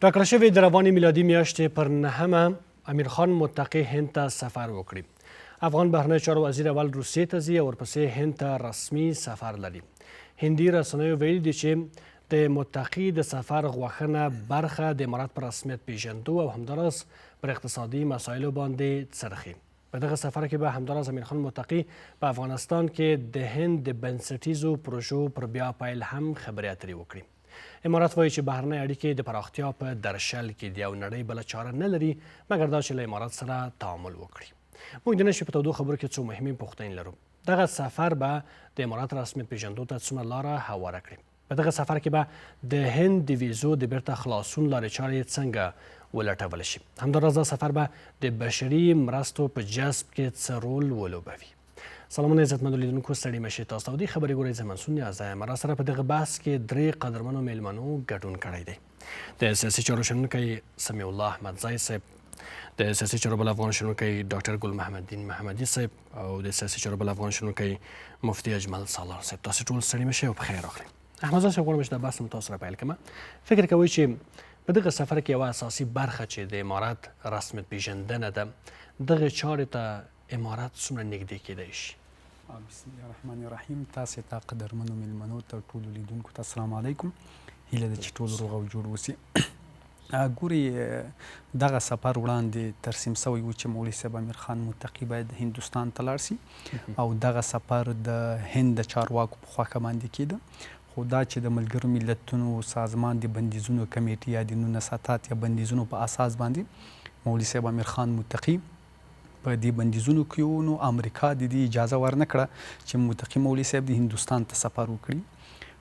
ټاکل شوې د روانې میلادي میاشتې پر 9 امیرخان متقي هند ته سفر وکړي. افغان بهرنیو چارو وزیر اول روسیې ته ځي او ورپسې هند ته رسمي سفر لري. هندي رسنیو ویلي دي چې د متقي د سفر غوښنه برخه د امارات په رسمیت پیژندو او همداراز پر اقتصادي مسایلو باندې څرخي. په دغه سفر کې به همداراز امیرخان متقي په افغانستان کې د هند د بنسټیزو پروژو پر بیا پیل هم خبرې اترې وکړي. امارات وایي چې بهرنۍ اړیکې د پراختیا په درشل کې دي او نړۍ بله چاره نه لري مګر دا چې له امارات سره تعامل وکړي. موږ د نن شپې په تودو خبرو کې څو مهمې پوښتنې لرو. دغه سفر به د امارات رسمیت پیژندو ته څومره لاره هواره کړي؟ په دغه سفر کې به د هند د ویزو د بیرته خلاصون لارې چارې څنګه ولټول شي؟ همداراز دا سفر به د بشري مرستو په جذب کې څه رول ولوبوي؟ سلامونه عزتمندو لیدونکو، ستړي مه شئ. تاسو ته د خبرې ګورئ. زه منصور نیازی یم. را سره په دغه بحث کې 3 قدرمنو میلمنو ګډون کړی دی. د سیاسي چارو شنونکی سمیع الله احمدزی صاحب، د سیاسي چارو بل افغان شنونکی ډاکټر ګل محمد الدین محمدي صاحب او د سیاسي چارو بل افغان شنونکی مفتي اجمل سالار صاحب. تاسو ټول ستړي مه شئ او په خیر راغلئ. احمدزی صاحب، غواړم چې دا بحث له تاسو سره پیل کړم. فکر کوئ چې په دغه سفر کې یوه اساسي برخه چې د امارات رسمیت پیژندنه ده، دغه چارې ته امارات څومره نږدې کیدی شي؟ بسم الله الرحمن الرحیم. تاسې ته قدرمنو میلمنو ته ټولو لیدونکو ته السلام علیکم. هیله ده چې ټول روغ او جوړ اوسي. ګورې دغه سفر وړاندې ترسیم سوی و چې مولوي صاحب امیرخان متقي باید هندوستان ته لاړ سي او دغه سفر د هند د چارواکو په خوښه باندې کېده. خو دا چې د ملګرو ملتونو سازمان د بندیزونو کمیټې یا د 19 یا بندیزونو په اساس باندې مولوي صاحب امیرخان متقي په دې بندیزونو کې نو امریکا د دې اجازه ورنه کړه چې متقي مولوي صاحب د هندوستان ته سفر وکړي.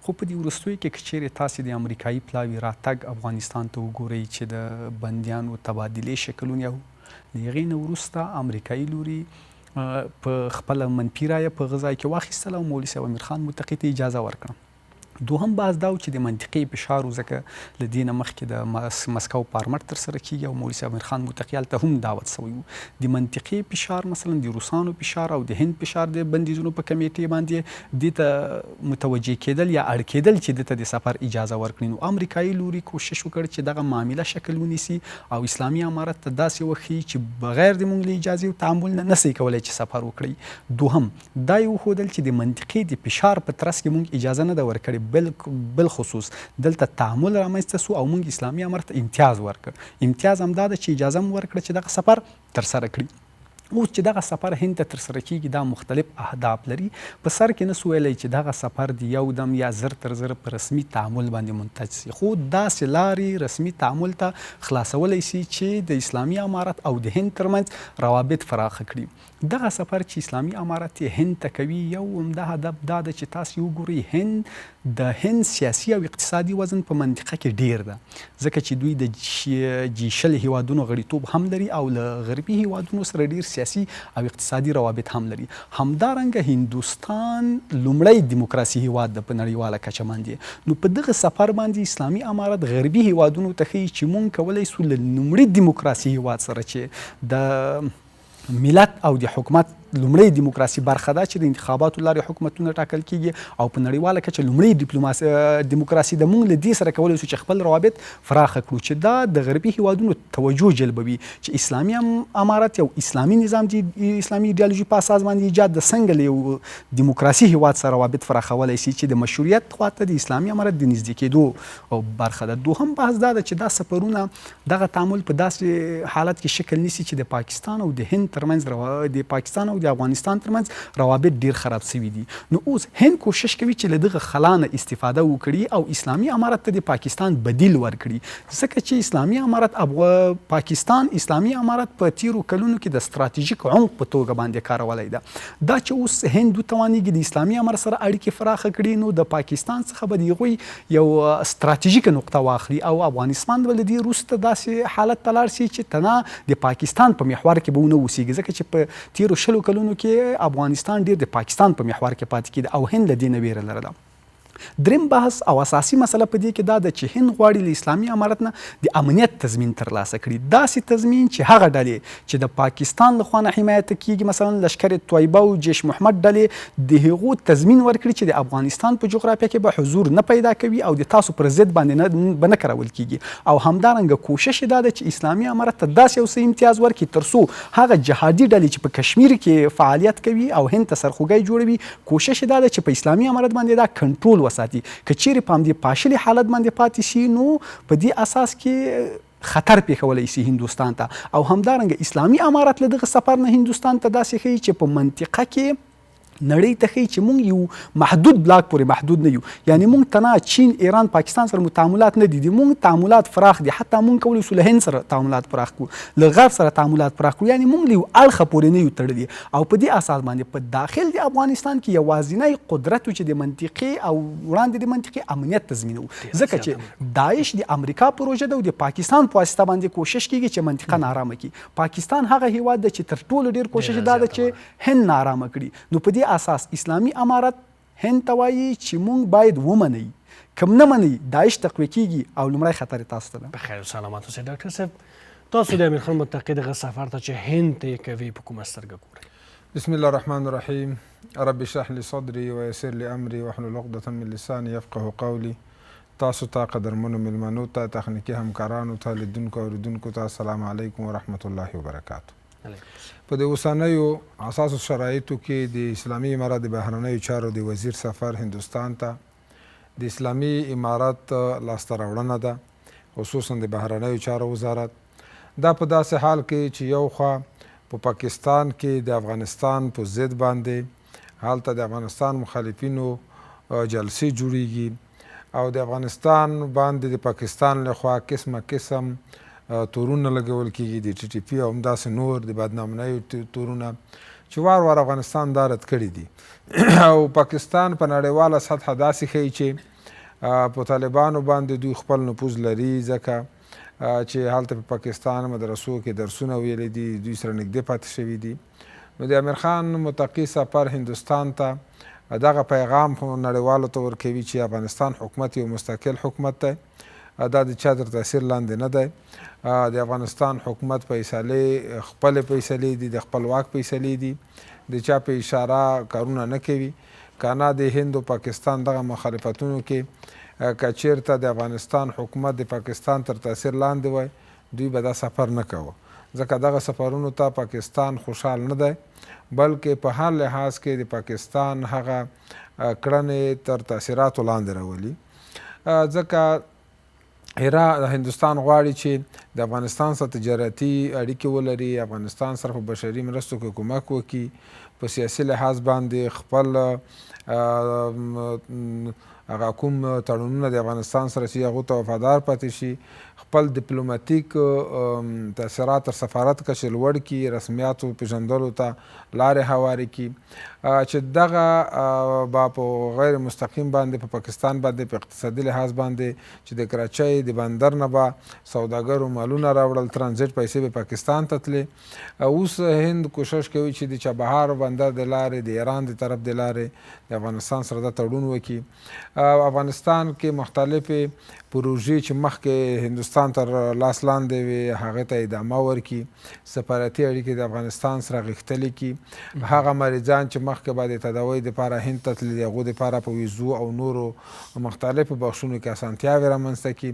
خو په دې وروستیو کې که چیرې تاسې د امریکایي پلاوي راتګ افغانستان ته وګورئ چې د بندیانو تبادلې شکلونه و، د هغې نه وروسته امریکایي لوري په خپله منفي رایه په غذا کې واخیستله او مولوي صاحب امیرخان متقي ته اجازه ورکړه. دوهم بحث دا و چې د منطقي فشار و، ځکه له دې نه مخکې د مسکو پارمټ ترسره کیږي او مولوي صاحب امیرخان متقي هلته هم دعوت سوی و. د منطقي فشار مثلا د روسانو فشار او د هند فشار د بندیزونو په کمیټې باندې دې ته متوجه کېدل یا اړ کېدل چې دې ته د سفر اجازه ورکړي. نو امریکایي لوري کوشش وکړ چې دغه معامله شکل ونیسي او اسلامي امارت ته داسې وښیي چې بغیر د موږ له اجازې او تعامل نه نسي کولی چې سفر وکړي. دوهم دا یې وښودل چې د منطقي د فشار په ترڅ کې موږ اجازه نه ده ورکړې، بالخصوص دلته تعامل رامنځته سو او موږ اسلامي امارت امتیاز ورکړ. امتیاز هم دا ده چې اجازه مو ورکړه چې دغه سفر ترسره کړي. اوس چې دغه سفر هند ته ترسره کیږي دا مختلف اهداف لري. په سر کې نه سو ویلی چې دغه سفر د یو دم یا زر تر زر په رسمي تعامل باندې منتج سي، خو داسې لارې رسمي تعامل ته خلاصولی سي چې د اسلامي امارت او د هند ترمنځ روابط فراخه کړي. دغه سفر چې اسلامي امارت هند ته کوي، یو عمده هدف دا ده چې تاسو وګورئ د هند سیاسي او اقتصادي وزن په منطقه کې ډیر ده، ځکه چې دوی د G20 هیوادونو غړیتوب هم لري او له غربي هیوادونو سره ډیر سیاسي او اقتصادي روابط هم لري. همدارنګه هندوستان لومړی دیموکراسي هیواد ده په نړیواله کچه باندې. نو په دغه سفر باندې اسلامي امارت غربي هیوادونو ته ښیي چې مونږ کولی سو له لومړي دیموکراسي هیواد سره چې د ملت او د حکومت لومړی دیموکراسي برخه ده چې د انتخاباتو لارې حکومتونه ټاکل کیږي او په نړیواله کچه لومړی دیموکراسي د موږ له دې سره کولی سو چې خپل روابط فراخه کړو، چې دا د غربي هیوادونو توجه جلبوي چې اسلامي امارت یو اسلامي نظام دی، اسلامي ایډیالوژي په اساس باندې ایجاد د څنګه له یو دیموکراسي هیواد سره روابط فراخولی سي چې د مشروعیت خواته د اسلامي امارت د نږدې کېدو برخه ده. دوهم بحث دا ده چې دا سفرونه دغه تعامل په داسې حالت کې شکل نیسي چې د پاکستان او د هند ترمنځ د پاکستان او د افغانستان ترمنځ روابط ډیر خراب شوي دي. نو اوس هند کوشش کوي چې له دغه خلا نه استفاده وکړي او اسلامي امارت ته د پاکستان بدیل ورکړي، ځکه چې اسلامي امارت پاکستان اسلامي امارت په تیرو کلونو کې د ستراتیژیک عمق په توګه باندې کارولی ده. دا چې اوس هند وتوانیږي د اسلامي امارت سره اړیکې فراخه کړي، نو د پاکستان څخه به د هغوی یو ستراتیژیکه نقطه واخلي او افغانستان به له دې وروسته داسې حالت ته لاړ سي چې تنها د پاکستان په محور کې به ونه اوسیږي، ځکه چې په تیرو 20 کلونو کې افغانستان ډیر د پاکستان په محور کې پاتې کېده او هند له دې نه ویره لرله. دریم بحث او اساسي مسله په دې کې دا ده چې هند غواړي له اسلامي امارت نه د امنیت تضمین ترلاسه کړي، داسې تضمین چې هغه ډلې چې د پاکستان له خوا نه حمایت کیږي، مثلا لشکر طیبه او جیش محمد ډلې، د هغو تضمین ورکړي چې د افغانستان په جغرافیه کې به حضور نه پیدا کوي او د تاسو پر ضد باندې به نه کارول کیږي. او همدارنګه کوشش دا ده چې اسلامي امارت ته داسې یو څه امتیاز ورکړي ترڅو هغه جهادي ډلې چې په کشمیر کې فعالیت کوي او هند ته سرخوږی جوړوي، کوشش دا ده چې په اسلامي امارت باندې دا کنټرول وساتي. که چیرې په همدې پاشلي حالت باندې پاتې شي نو په دې اساس کې خطر پیښولی شي هندوستان ته. او همدارنګه اسلامي امارت له دغه سفر نه هندوستان ته داسې ښیي چې په منطقه کې نړۍ ته ښیي چې موږ یو محدود بلاک پورې محدود نه یو، یعنی موږ تنها چین، ایران، پاکستان سره مو تعاملات نه دي، موږ تعاملات فراخ دي، حتی موږ کولی شو له هند سره تعاملات فراخ کړو، له غرب سره تعاملات فراخ کړو، یعنی موږ له یو اړخه پورې نه یو تړلي. او په دې اساس باندې په داخل د افغانستان کې یوازینی قدرت چې د منطقې او وړاندې د منطقې امنیت تضمینوي، ځکه چې داعش د امریکا پروژه ده او د پاکستان په واسطه باندې کوشش کیږي چې منطقه نارامه کړي. پاکستان هغه هیواد ده چې تر ټولو ډیر کوشش دا ده چې هند نارامه کړي. نو په دې اساس اسلامي امارت هند ته وایي چې موږ باید ومنئ، کم نه منئ داعش تقویه کیږي او لومړی خطر تاسو ته ده. بخیر و سلامت اوسئ ډاکټر صاحب. تاسو د امیر خان متقي دغه سفر ته چې هند ته یې کوي په کومه سترګه ګورئ؟ بسم الله الرحمن الرحیم. رب اشرح لي صدري ويسر لي امري واحلل عقدة من لساني يفقهوا قولي. تاسو ته قدرمنو ملمنو ته، تخنیکي همکارانو ته، لیدونکو اوریدونکو ته السلام علیکم ورحمة الله وبرکاته. په د اوسنیو اساسو شرایطو کې د اسلامي امارت د بهرنیو چارو د وزیر سفر هندوستان ته د اسلامي امارت لاسته راوړنه ده، خصوصا د بهرنیو چارو وزارت. دا په داسې حال کې چې یو خوا په پاکستان کې د افغانستان په ضد باندې هلته د افغانستان مخالفینو جلسې جوړیږي او د افغانستان باندې د پاکستان لخوا قسمه قسم تورونه لګول کېږي، د ټي ټي پي او همداسې نور د بدنامنیو تورونه چې وار وار افغانستان دا رد کړي دي. او پاکستان په نړیواله سطحه داسې ښیي چې په طالبانو باندې دوی خپل نفوذ لري، ځکه چې هلته په پاکستان مدرسو کې درسونه ویلي دي، دوی سره نږدې پاتې شوي دي. نو د امیر خان متقي سفر هندوستان ته دغه پیغام نړیوالو ته ورکوي چې افغانستان حکومت یو مستقل حکومت دی، دا د چا تر تاثیر لاندې نه دی. د افغانستان حکومت فیصلې خپل فیصلې دي، د خپل واک فیصلې دي، د چا په اشاره کارونه نه کوي. که د هند او پاکستان دغه مخالفتونو کې که چیرته د افغانستان حکومت د پاکستان تر تاثیر لاندې وای، دوی به دا سفر نه کوه، ځکه دغه سفرونو ته پاکستان خوشحال نه دی، بلکې په هر لحاظ کې د پاکستان هغه کړنې تر تاثیراتو لاندې راولي. ځکه هندوستان غواړي چې د افغانستان سره تجارتي اړیکې ولري، افغانستان سره په بشري مرستو کې کومک وکړي، په سیاسي لحاظ باندې خپل هغه کوم تړونونه د افغانستان سره چې هغو ته وفادار پاتې شي، خپل ډیپلوماتیک تاثیرات تر سفارت کچې لوړ کړي، رسمیاتو پېژندلو ته لارې هوارې کړي، چې دغه به په غیر مستقیم باندې په پاکستان باندې په اقتصادي لحاظ باندې چې د کراچۍ د بندر نه به سوداګرو مالونه راوړل، ترانزیټ پیسې به پاکستان ته تلې. اوس هند کوشش کوي چې د چابهار بندر د لارې د ایران د طرف د لارې د افغانستان سره دا تړون وکړي. افغانستان کې مختلفې پروژې چې مخکې هندوستان تر لاس لاندې وي هغې ته ادامه ورکړي، سفارتي اړیکې د افغانستان سره غښتلي کړي، هغه مریضان چې مخکې به د تداوۍ دپاره هند ته تللي د هغو دپاره په ویزو او نورو مختلفو بخشونو کې اسانتیاوې رامنځته کړي.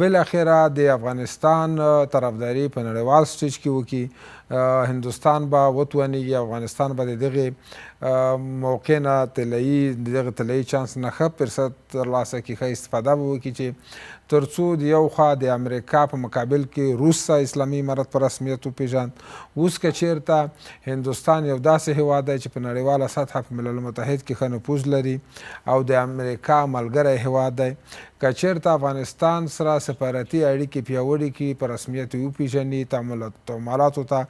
بالاخره د افغانستان طرفداري په نړیوال سټیج کې وکړي، هندوستان به وتوانېږي، افغانستان به د دغې موقع نه د دغه طلایي چانس نه ښه فرصت ترلاسه کړي، ښه استفاده به وکړي چې تر څو د یو خوا د امریکا په مقابل کې روس اسلامي امارت په رسمیت وپېژاند. اوس که چیرته هندوستان یو داسې هیواد دی چې په نړیواله سطحه په ملل متحد کې ښه نفوذ لري او د امریکا ملګری هیواد دی، که چیرته افغانستان سره سفارتي اړیکې پیاوړې کړي، په رسمیت یې وپېژني، تعاملاتو ته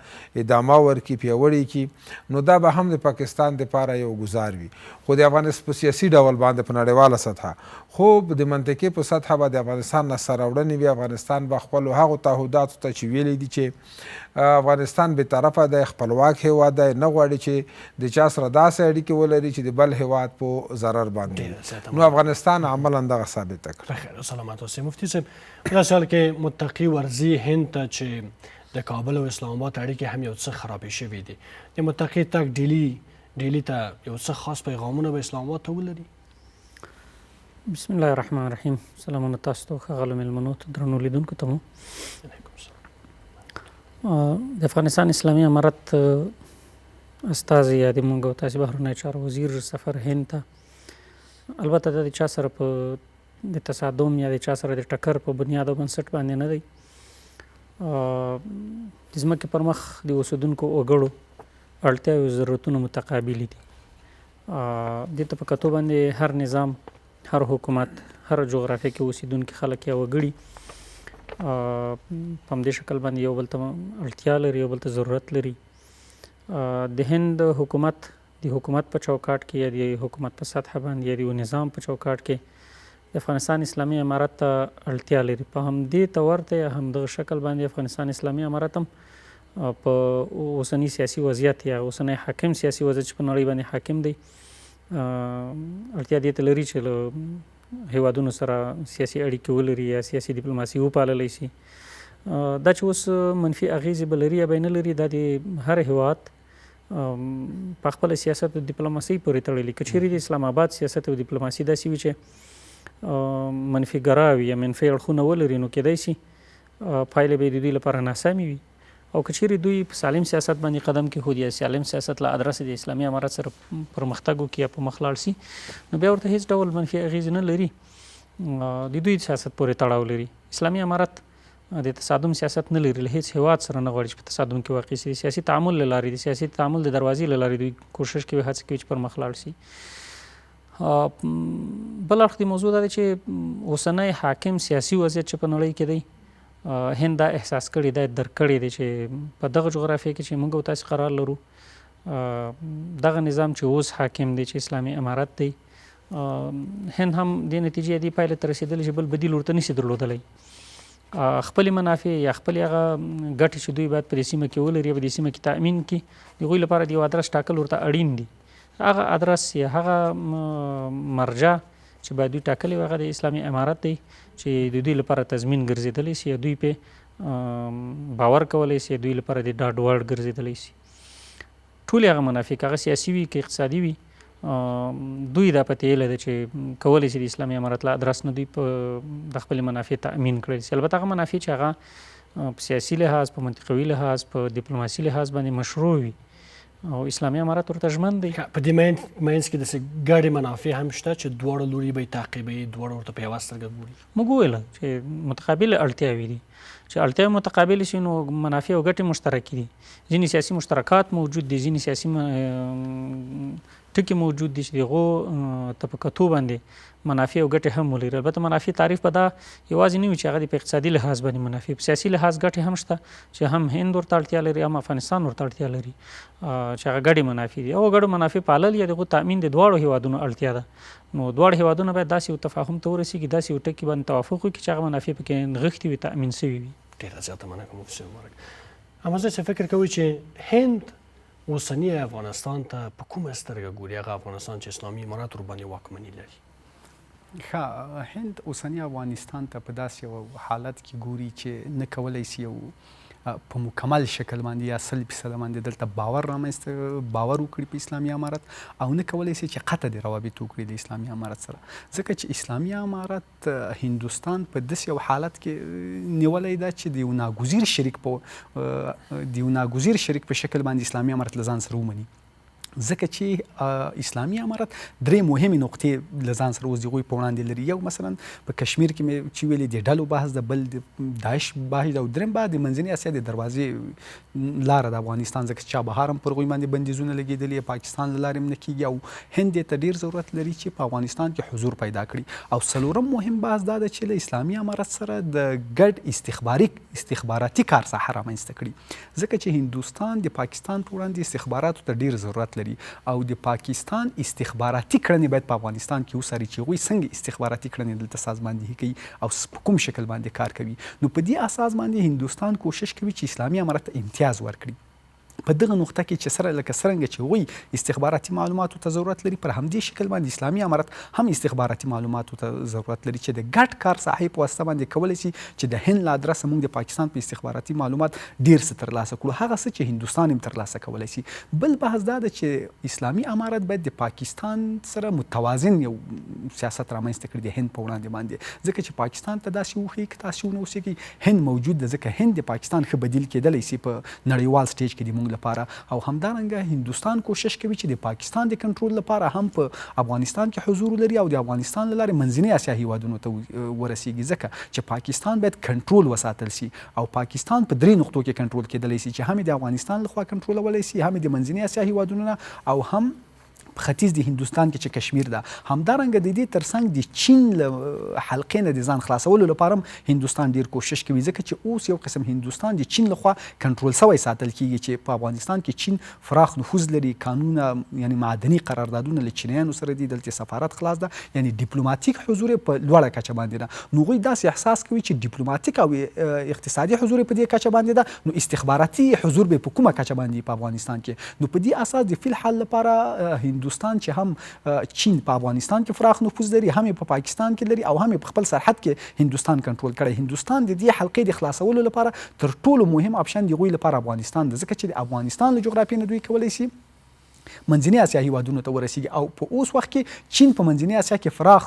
ادامه ورکړي، پیاوړې کړي، نو دا به هم د پاکستان دپاره یو ګزار وي. خو د افغانستان په سیاسي ډول باندې په نړیواله سطحه، خو د منطقې په سطحه به د افغانستان افغانستان نه سرغړونې وي، افغانستان به خپلو هغو تعهداتو ته چې ویلي دي چې افغانستان بې طرفه دی، خپلواک هیواد دی، نه غواړي چې د چا سره داسې اړیکې ولري چې د بل هیواد په ضرر باندې نو افغانستان عملا دغه ثابته کړه. بخیر سلامت اوسئ مفتي صاحب. په داسې حال کې متقي ورځي هند ته چې د کابل او اسلام آباد اړیکې هم یو څه خرابې شوي دي، د متقي تګ ډیلي ته یو څه خاص پیغامونه به اسلام آباد ته ولري؟ بسم الله الرحمن الرحیم. سلامونه تاسو ته ښاغلو مېلمنو ته، درنو لیدونکو ته مو. د افغانستان اسلامي امارت استازي یا د موږ او تاسې بهرنی چارو وزیر سفر هند ته، البته د چا سره په د تصادم یا د چا سره د ټکر په بنیاد او بنسټ باندې نه دی. د ځمکې پر مخ د اوسېدونکو وګړو اړتیاوې او ضرورتونه متقابلې دي. دې ته په کتو باندې هر نظام، هر حکومت، هر جغرافیه کې اوسېدونکي خلک یا وګړي په همدې شکل باندې یو بل ته اړتیا لري، یو بل ته ضرورت لري. د هند حکومت د حکومت په چوکاټ کې یا د حکومت په سطح باندې یا د نظام په چوکاټ کې د افغانستان اسلامي امارت ته اړتیا لري. په همدې ته ورته یا همدغه شکل باندې افغانستان اسلامي امارت هم په اوسني سیاسي وضعیت یا اوسنی حاکم سیاسي وضعیت چې په نړۍ باندې حاکم دی اړتیا دې ته لري چې له هیوادونو سره سیاسي اړیکې ولري یا سیاسي ډیپلوماسي وپاللی شي. دا چې اوس منفي اغیزې به لري یا به نه لري، دا د هر هیواد په خپل سیاست او ډیپلوماسي پورې تړلي. که چیرې د اسلام آباد سیاست او ډیپلوماسي داسې وي چې منفي ګرا وي یا منفي اړخونه ولري، نو کیدای شي پایلې به د دوی لپاره ناسمې وي. او که چیرې دوی په سالم سیاست باندې قدم کېښود یا سالم سیاست له ادرسې د اسلامي امارت سره پرمختګ وکړي یا په مخ لاړ شي، نو بیا ورته هېڅ ډول منفي اغېزې نه لري، د دوی سیاست پورې تړاو لري. اسلامي امارت د تصادم سیاست نه لري، له هېڅ هیواد سره نه غواړي چې په تصادم کې واقع شي. د سیاسي تعامل له لارې، د سیاسي تعامل د دروازې له لارې دوی کوشش کوي، هڅه کوي چې پر مخ لاړ شي. بل اړخ د موضوع دا دی چې اوسنی حاکم سیاسي وضعیت چې په نړۍ کې دی، هند دا احساس کړی دی، درک کړی دی چې په دغه جغرافیه کې چې موږ او تاسې قرار لرو، دغه نظام چې اوس حاکم دی چې اسلامي امارت دی، هند هم دې نتیجې دې پایلې ته رسېدلی چې بل بدیل ورته نشي درلودلی. خپلې منافع یا خپلې هغه ګټې چې دوی باید په دې سیمه کې ولري یا په دې سیمه کې تأمین کړي، د هغوی لپاره د یو ادرس ټاکل ورته اړین دي. هغه ادرس یا هغه مرجع چې باید دوی ټاکلی وي هغه د اسلامي امارت دی چې د دوی لپاره تضمین ګرځېدلی شي یا دوی پې باور کولی شي، دوی لپاره د ډاډ وړ ګرځېدلی شي. ټولې هغه منافع که هغه سیاسي وي که اقتصادي وي، دوی دا پته یې لري چې کولی شي د اسلامي امارت له ادرس نه دوی په د خپلې منافع تأمین کړی شي. البته هغه منافع چې هغه په سیاسي لحاظ، په منطقوي لحاظ، په ډیپلوماسي لحاظ باندې مشروع وي او اسلامي امارت ورته ژمن دی. په دې منځ کې داسې ګډې منافع هم شته چې دواړه لوري به یې تعقیبوي، دواړه ورته په یوه سترګه ګوري. موږ وویله چې متقابل اړتیاوې دي، چې اړتیاوې متقابل شي نو منافع او ګټې مشترکې دي. ځینې سیاسي مشترکات موجود دي، ځینې سیاسي ټکي موجود دي چې د هغو ته په کتو باندې منافع او ګټې هم ولري. البته منافع تعریف په دا یوازې نه وي چې هغه د په اقتصادي لحاظ باندې منافع، په سیاسي لحاظ ګټې هم شته چې هم هند ورته اړتیا لري، هم افغانستان ورته اړتیا لري، چې هغه ګډې منافع دي. او ګډو منافع پالل یا د هغو تأمین د دواړو هیوادونو اړتیا ده. نو دواړه هیوادونه باید داسې یو تفاهم ته ورسېږي، داسې یو ټکي باندې توافق وکړي چې هغه منافع پکې نغښتې وي، تأمین شوي وي. ډېره زیاته مننه کوم مفتي صاحب مبارک. احمد صاحب فکر کوي چې هند اوسني افغانستان ته په کومه سترګه ګوري، هغه افغانستان چې اسلامي امارت ورباندې واکمني لري؟ ښه، هند اوسني افغانستان ته په داسې یو حالت کې ګوري چې نه کولی شي یو په مکمل شکل باندې یا 100% باندې دلته باور وکړي په اسلامي امارت، او نه کولی شي چې قطع د روابط وکړي د اسلامي امارت سره، ځکه چې اسلامي امارت هندوستان په داسې یو حالت کې نیولی ده چې د یو ناګزیر شریک په شکل باندې اسلامي امارت له ځان سره ومني. ځکه چې اسلامي امارت درې مهمې نقطې له ځان سره اوس د هغوی په وړاندې لري. یو مثلا په کشمیر کې مې چې ویلې د ډلو بحث ده، بل د داعش بحث ده، او درېیم بعد د منځنۍ اسیا د دروازې لاره د افغانستان، ځکه چې چابهار هم پر هغوی باندې بندیزونه لګېدلي، پاکستان له لارې هم نه کېږي، او هند دې ته ډېر ضرورت لري چې په افغانستان کې حضور پیدا کړي. او څلورم مهم بحث دا ده چې له اسلامي امارت سره د ګډ استخباراتي کار ساحه رامنځته کړي، ځکه چې هندوستان د پاکستان په وړاندې استخباراتو ته ډېر ضرورت لري او د پاکستان استخباراتي کړنې باید په افغانستان کې وڅاري چې هغوی څنګه استخباراتي کړنې دلته سازماندهي کوي او په کوم شکل باندې کار کوي. نو په دې اساس باندې هندوستان کوشش کوي چې اسلامي امارت ته امتیاز ورکړي. په دغه نقطه کې چې سره لکه څرنګه چې هغوی استخباراتي معلوماتو ته ضرورت لري، پر همدې شکل باندې اسلامي امارت هم استخباراتي معلوماتو ته ضرورت لري چې د ګډ کار ساحې په واسطه باندې کولی شي چې د هند له ادرسه موږ د پاکستان په استخباراتي معلومات ډېر څه ترلاسه کړو، هغه څه چې هندوستان هم ترلاسه کولی شي. بل بحث دا ده چې اسلامي امارت باید د پاکستان سره متوازن یو سیاست رامنځته کړي د هند په وړاندې باندې، ځکه چې پاکستان ته داسې وښیي که تاسې ونه اوسېږئ هند موجود ده، ځکه هند د پاکستان ښه بدیل کېدلی شي په نړیوال سټیج کې د موږ لپاره. او همدارنګه هندوستان کوشش کوي چې د پاکستان د کنټرول لپاره هم په افغانستان کې حضور لري او د افغانستان له لارې منځنۍ اسیا هیوادونو ته ورسیږي، ځکه چې پاکستان باید کنټرول وساتل شي او پاکستان په 3 نقطو کې کنټرول کېدلی شي چې هم د افغانستان لخوا کنټرولولی شي، هم د منځنۍ اسیا هیوادونو نه او هم په ختیځ د هندوستان کې چې کشمیر ده. همدارنګه د دې ترڅنګ د چین له حلقې نه د ځان خلاصولو لپاره هم هندوستان ډیر کوشش کوي، ځکه چې اوس یو قسم هندوستان د چین لخوا کنټرول سوی ساتل کیږي چې په افغانستان کې چین فراخ نفوذ لري، قانونه یعنی معدني قراردادونه له چینیانو سره دي، دلته سفارت خلاص ده، یعنی ډیپلوماټیک حضور په لوړه کچه باندې ده. نو هغوی داسې احساس کوي چې ډیپلوماټیک او اقتصادي حضور په دې کچه باندې ده، نو استخباراتي حضور به په کومه کچه باندې په افغانستان کې. نو په دې اساس د فی الحال لپاره هندوستان چې هم چین په افغانستان کې فراخ نفوذ لري، هم په پاکستان کې لري او هم په خپل سرحد کې هندوستان کنټرول کړی. هندوستان د دې حلقې د خلاصولو لپاره تر ټولو مهم اپشن د هغوی لپاره افغانستان ده، ځکه چې د افغانستان له جغرافیې نه دوی کولی شي منځنۍ اسیا هیوادونو ته ورسیږي او په اوس وخت کې چین په منځنۍ اسیا کې فراخ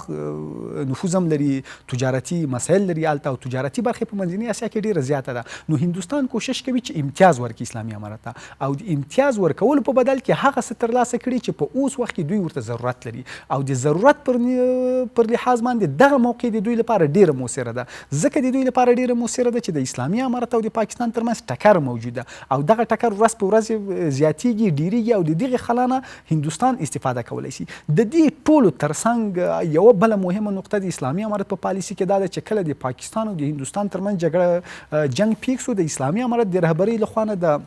نفوذ هم لري، تجارتي مسایل لري هلته او تجارتي برخې په منځنۍ اسیا کې ډېره زیاته ده. نو هندوستان کوشش کوي چې امتیاز ورکړي اسلامي امارت ته او د امتیاز ورکولو په بدل کې هغه څه ترلاسه کړي چې په اوس وخت کې دوی ورته ضرورت لري او د ضرورت پر لحاظ باندې دغه موقع د دوی لپاره ډېره مؤثره ده، ځکه د دوی لپاره ډېره مؤثره ده چې د اسلامي امارت او د پاکستان ترمنځ ټکر موجوده او دغه ټکر ورځ په ورځ زیاتیږي، ډېریږي او د دغې خلانه هندوستان استفاده کولی شي. د دې ټولو ترڅنګ یوه بله مهمه نقطه د اسلامي امارت په پالیسي کې دا ده چې کله د پاکستان او د هندوستان ترمنځ جګړه جنګ پیښ شو، د اسلامي امارت د رهبرۍ لخوا نه د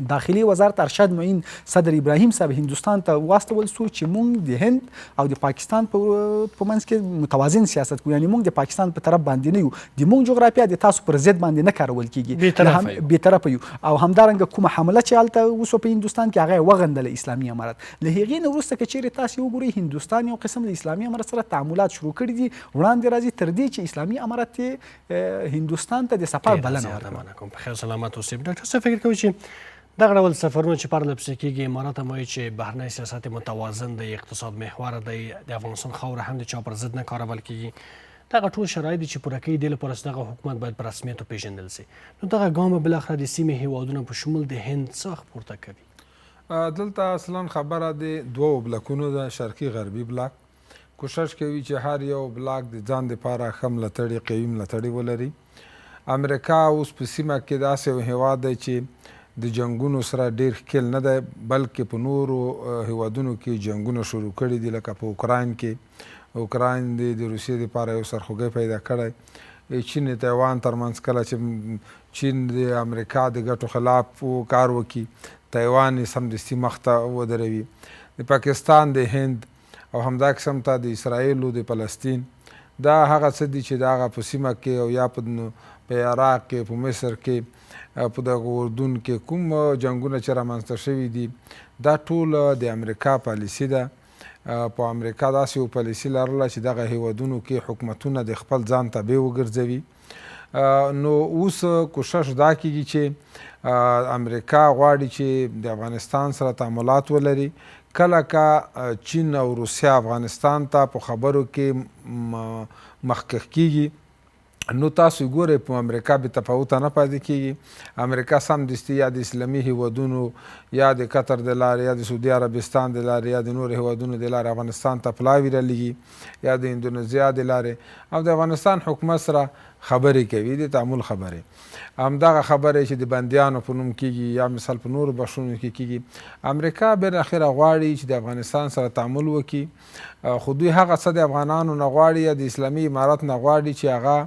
داخلي وزارت ارشد معین صدر ابراهیم صاحب هندوستان ته واستول سو چې موږ د هند او د پاکستان په منځ کې متوازن سیاست کوو، یعنی موږ د پاکستان په طرف باندې نه یو، د موږ جغرافیه د تاسو پر ضد باندې نه کارول کیږي، بېطرفه یو او همدارنګه کومه حمله چې هلته وسوه په هندوستان کې هغه یې وغندله اسلامي امارت. له هغې نه وروسته که چیرې تاسې وګورئ هندوستان یو قسم له اسلامي امارت سره تعاملات شروع کړي دي، وړاندې راځي تر دې چې اسلامي امارت هندوستان ته د سفر بلنه ورکړه. په خیر سلامت اوسئ. ډاکټر صاحب فکر کوئ چې دغه ډول سفرونه چې پرله پسې کېږي امارات هم وایي چې بهرنی سیاست متوازن دی، اقتصاد محوره دی، د افغانستان خاوره هم د چا پر ضد نه کارول کېږي، دغه ټول شرایط چې پوره کوي دې لپاره چې دغه حکومت باید په رسمیت وپېژندل سي. نو دغه ګام بالاخره د سیمې هیوادونه په شمول د هند څه وخت پورته کوي؟ دلته اصلا خبره د دوو بلاکونو ده، شرقي غربي بلاک. کوشش کوي چې هر یو بلاک د ځان دپاره ښه ملاتړي، قوي ملاتړي ولري. امریکا اوس په سیمه کې داسې یو هیواد دی چې د جنګونو سره ډیر ښکیل نه دی، بلکې په نورو هیوادونو کې جنګونه شروع کړي دي، لکه په اوکراین کې اوکراین د روسیې دپاره یو سرخوږی پیدا کړی، چین د تایوان ترمنځ کله چې چین د امریکا د ګټو خلاف کار وکړي، تایوان یې سمدستي مخ ته ودروي، د پاکستان د هند او همدا قسم ته د اسرائیلو د فلسطین، دا هغه څه دي چې د هغه په سیمه کې او یا په عراق کې، په مصر کې، په دغه اردن کې کوم جنګونه چې رامنځته شوي دي، دا ټول د امریکا پالیسي ده. په امریکا داسې یو پالیسي لرله چې دغه هیوادونو کې حکومتونه د خپل ځان تابع وګرځوي. نو اوس کوشش دا کیږي چې امریکا غواړي چې د افغانستان سره تعاملات ولري. کله که چین او روسیه افغانستان ته په خبرو کې مخکښ کیږي، نو تاسو ګورئ په امریکا بې تفاوته نه پاتې کیږي. امریکا سمدستي یا د اسلامي هیوادونو یا د قطر د لارې یا د سعودي عربستان د لارې یا د نورو هیوادونو د لارې افغانستان ته پلاوي رالیږي یا د اندونیزیا د لارې او د افغانستان حکومت سره خبرې کوي، د تعامل خبرې. همدغه خبرې چې د بندیانو په نوم کیږي یا مثال په نورو بخښونو کې کیږي، امریکا بالاخره غواړي چې د افغانستان سره تعامل وکړي، خو دوی هغه څه د افغانانو نه غواړي یا د اسلامي امارت نه غواړي چې هغه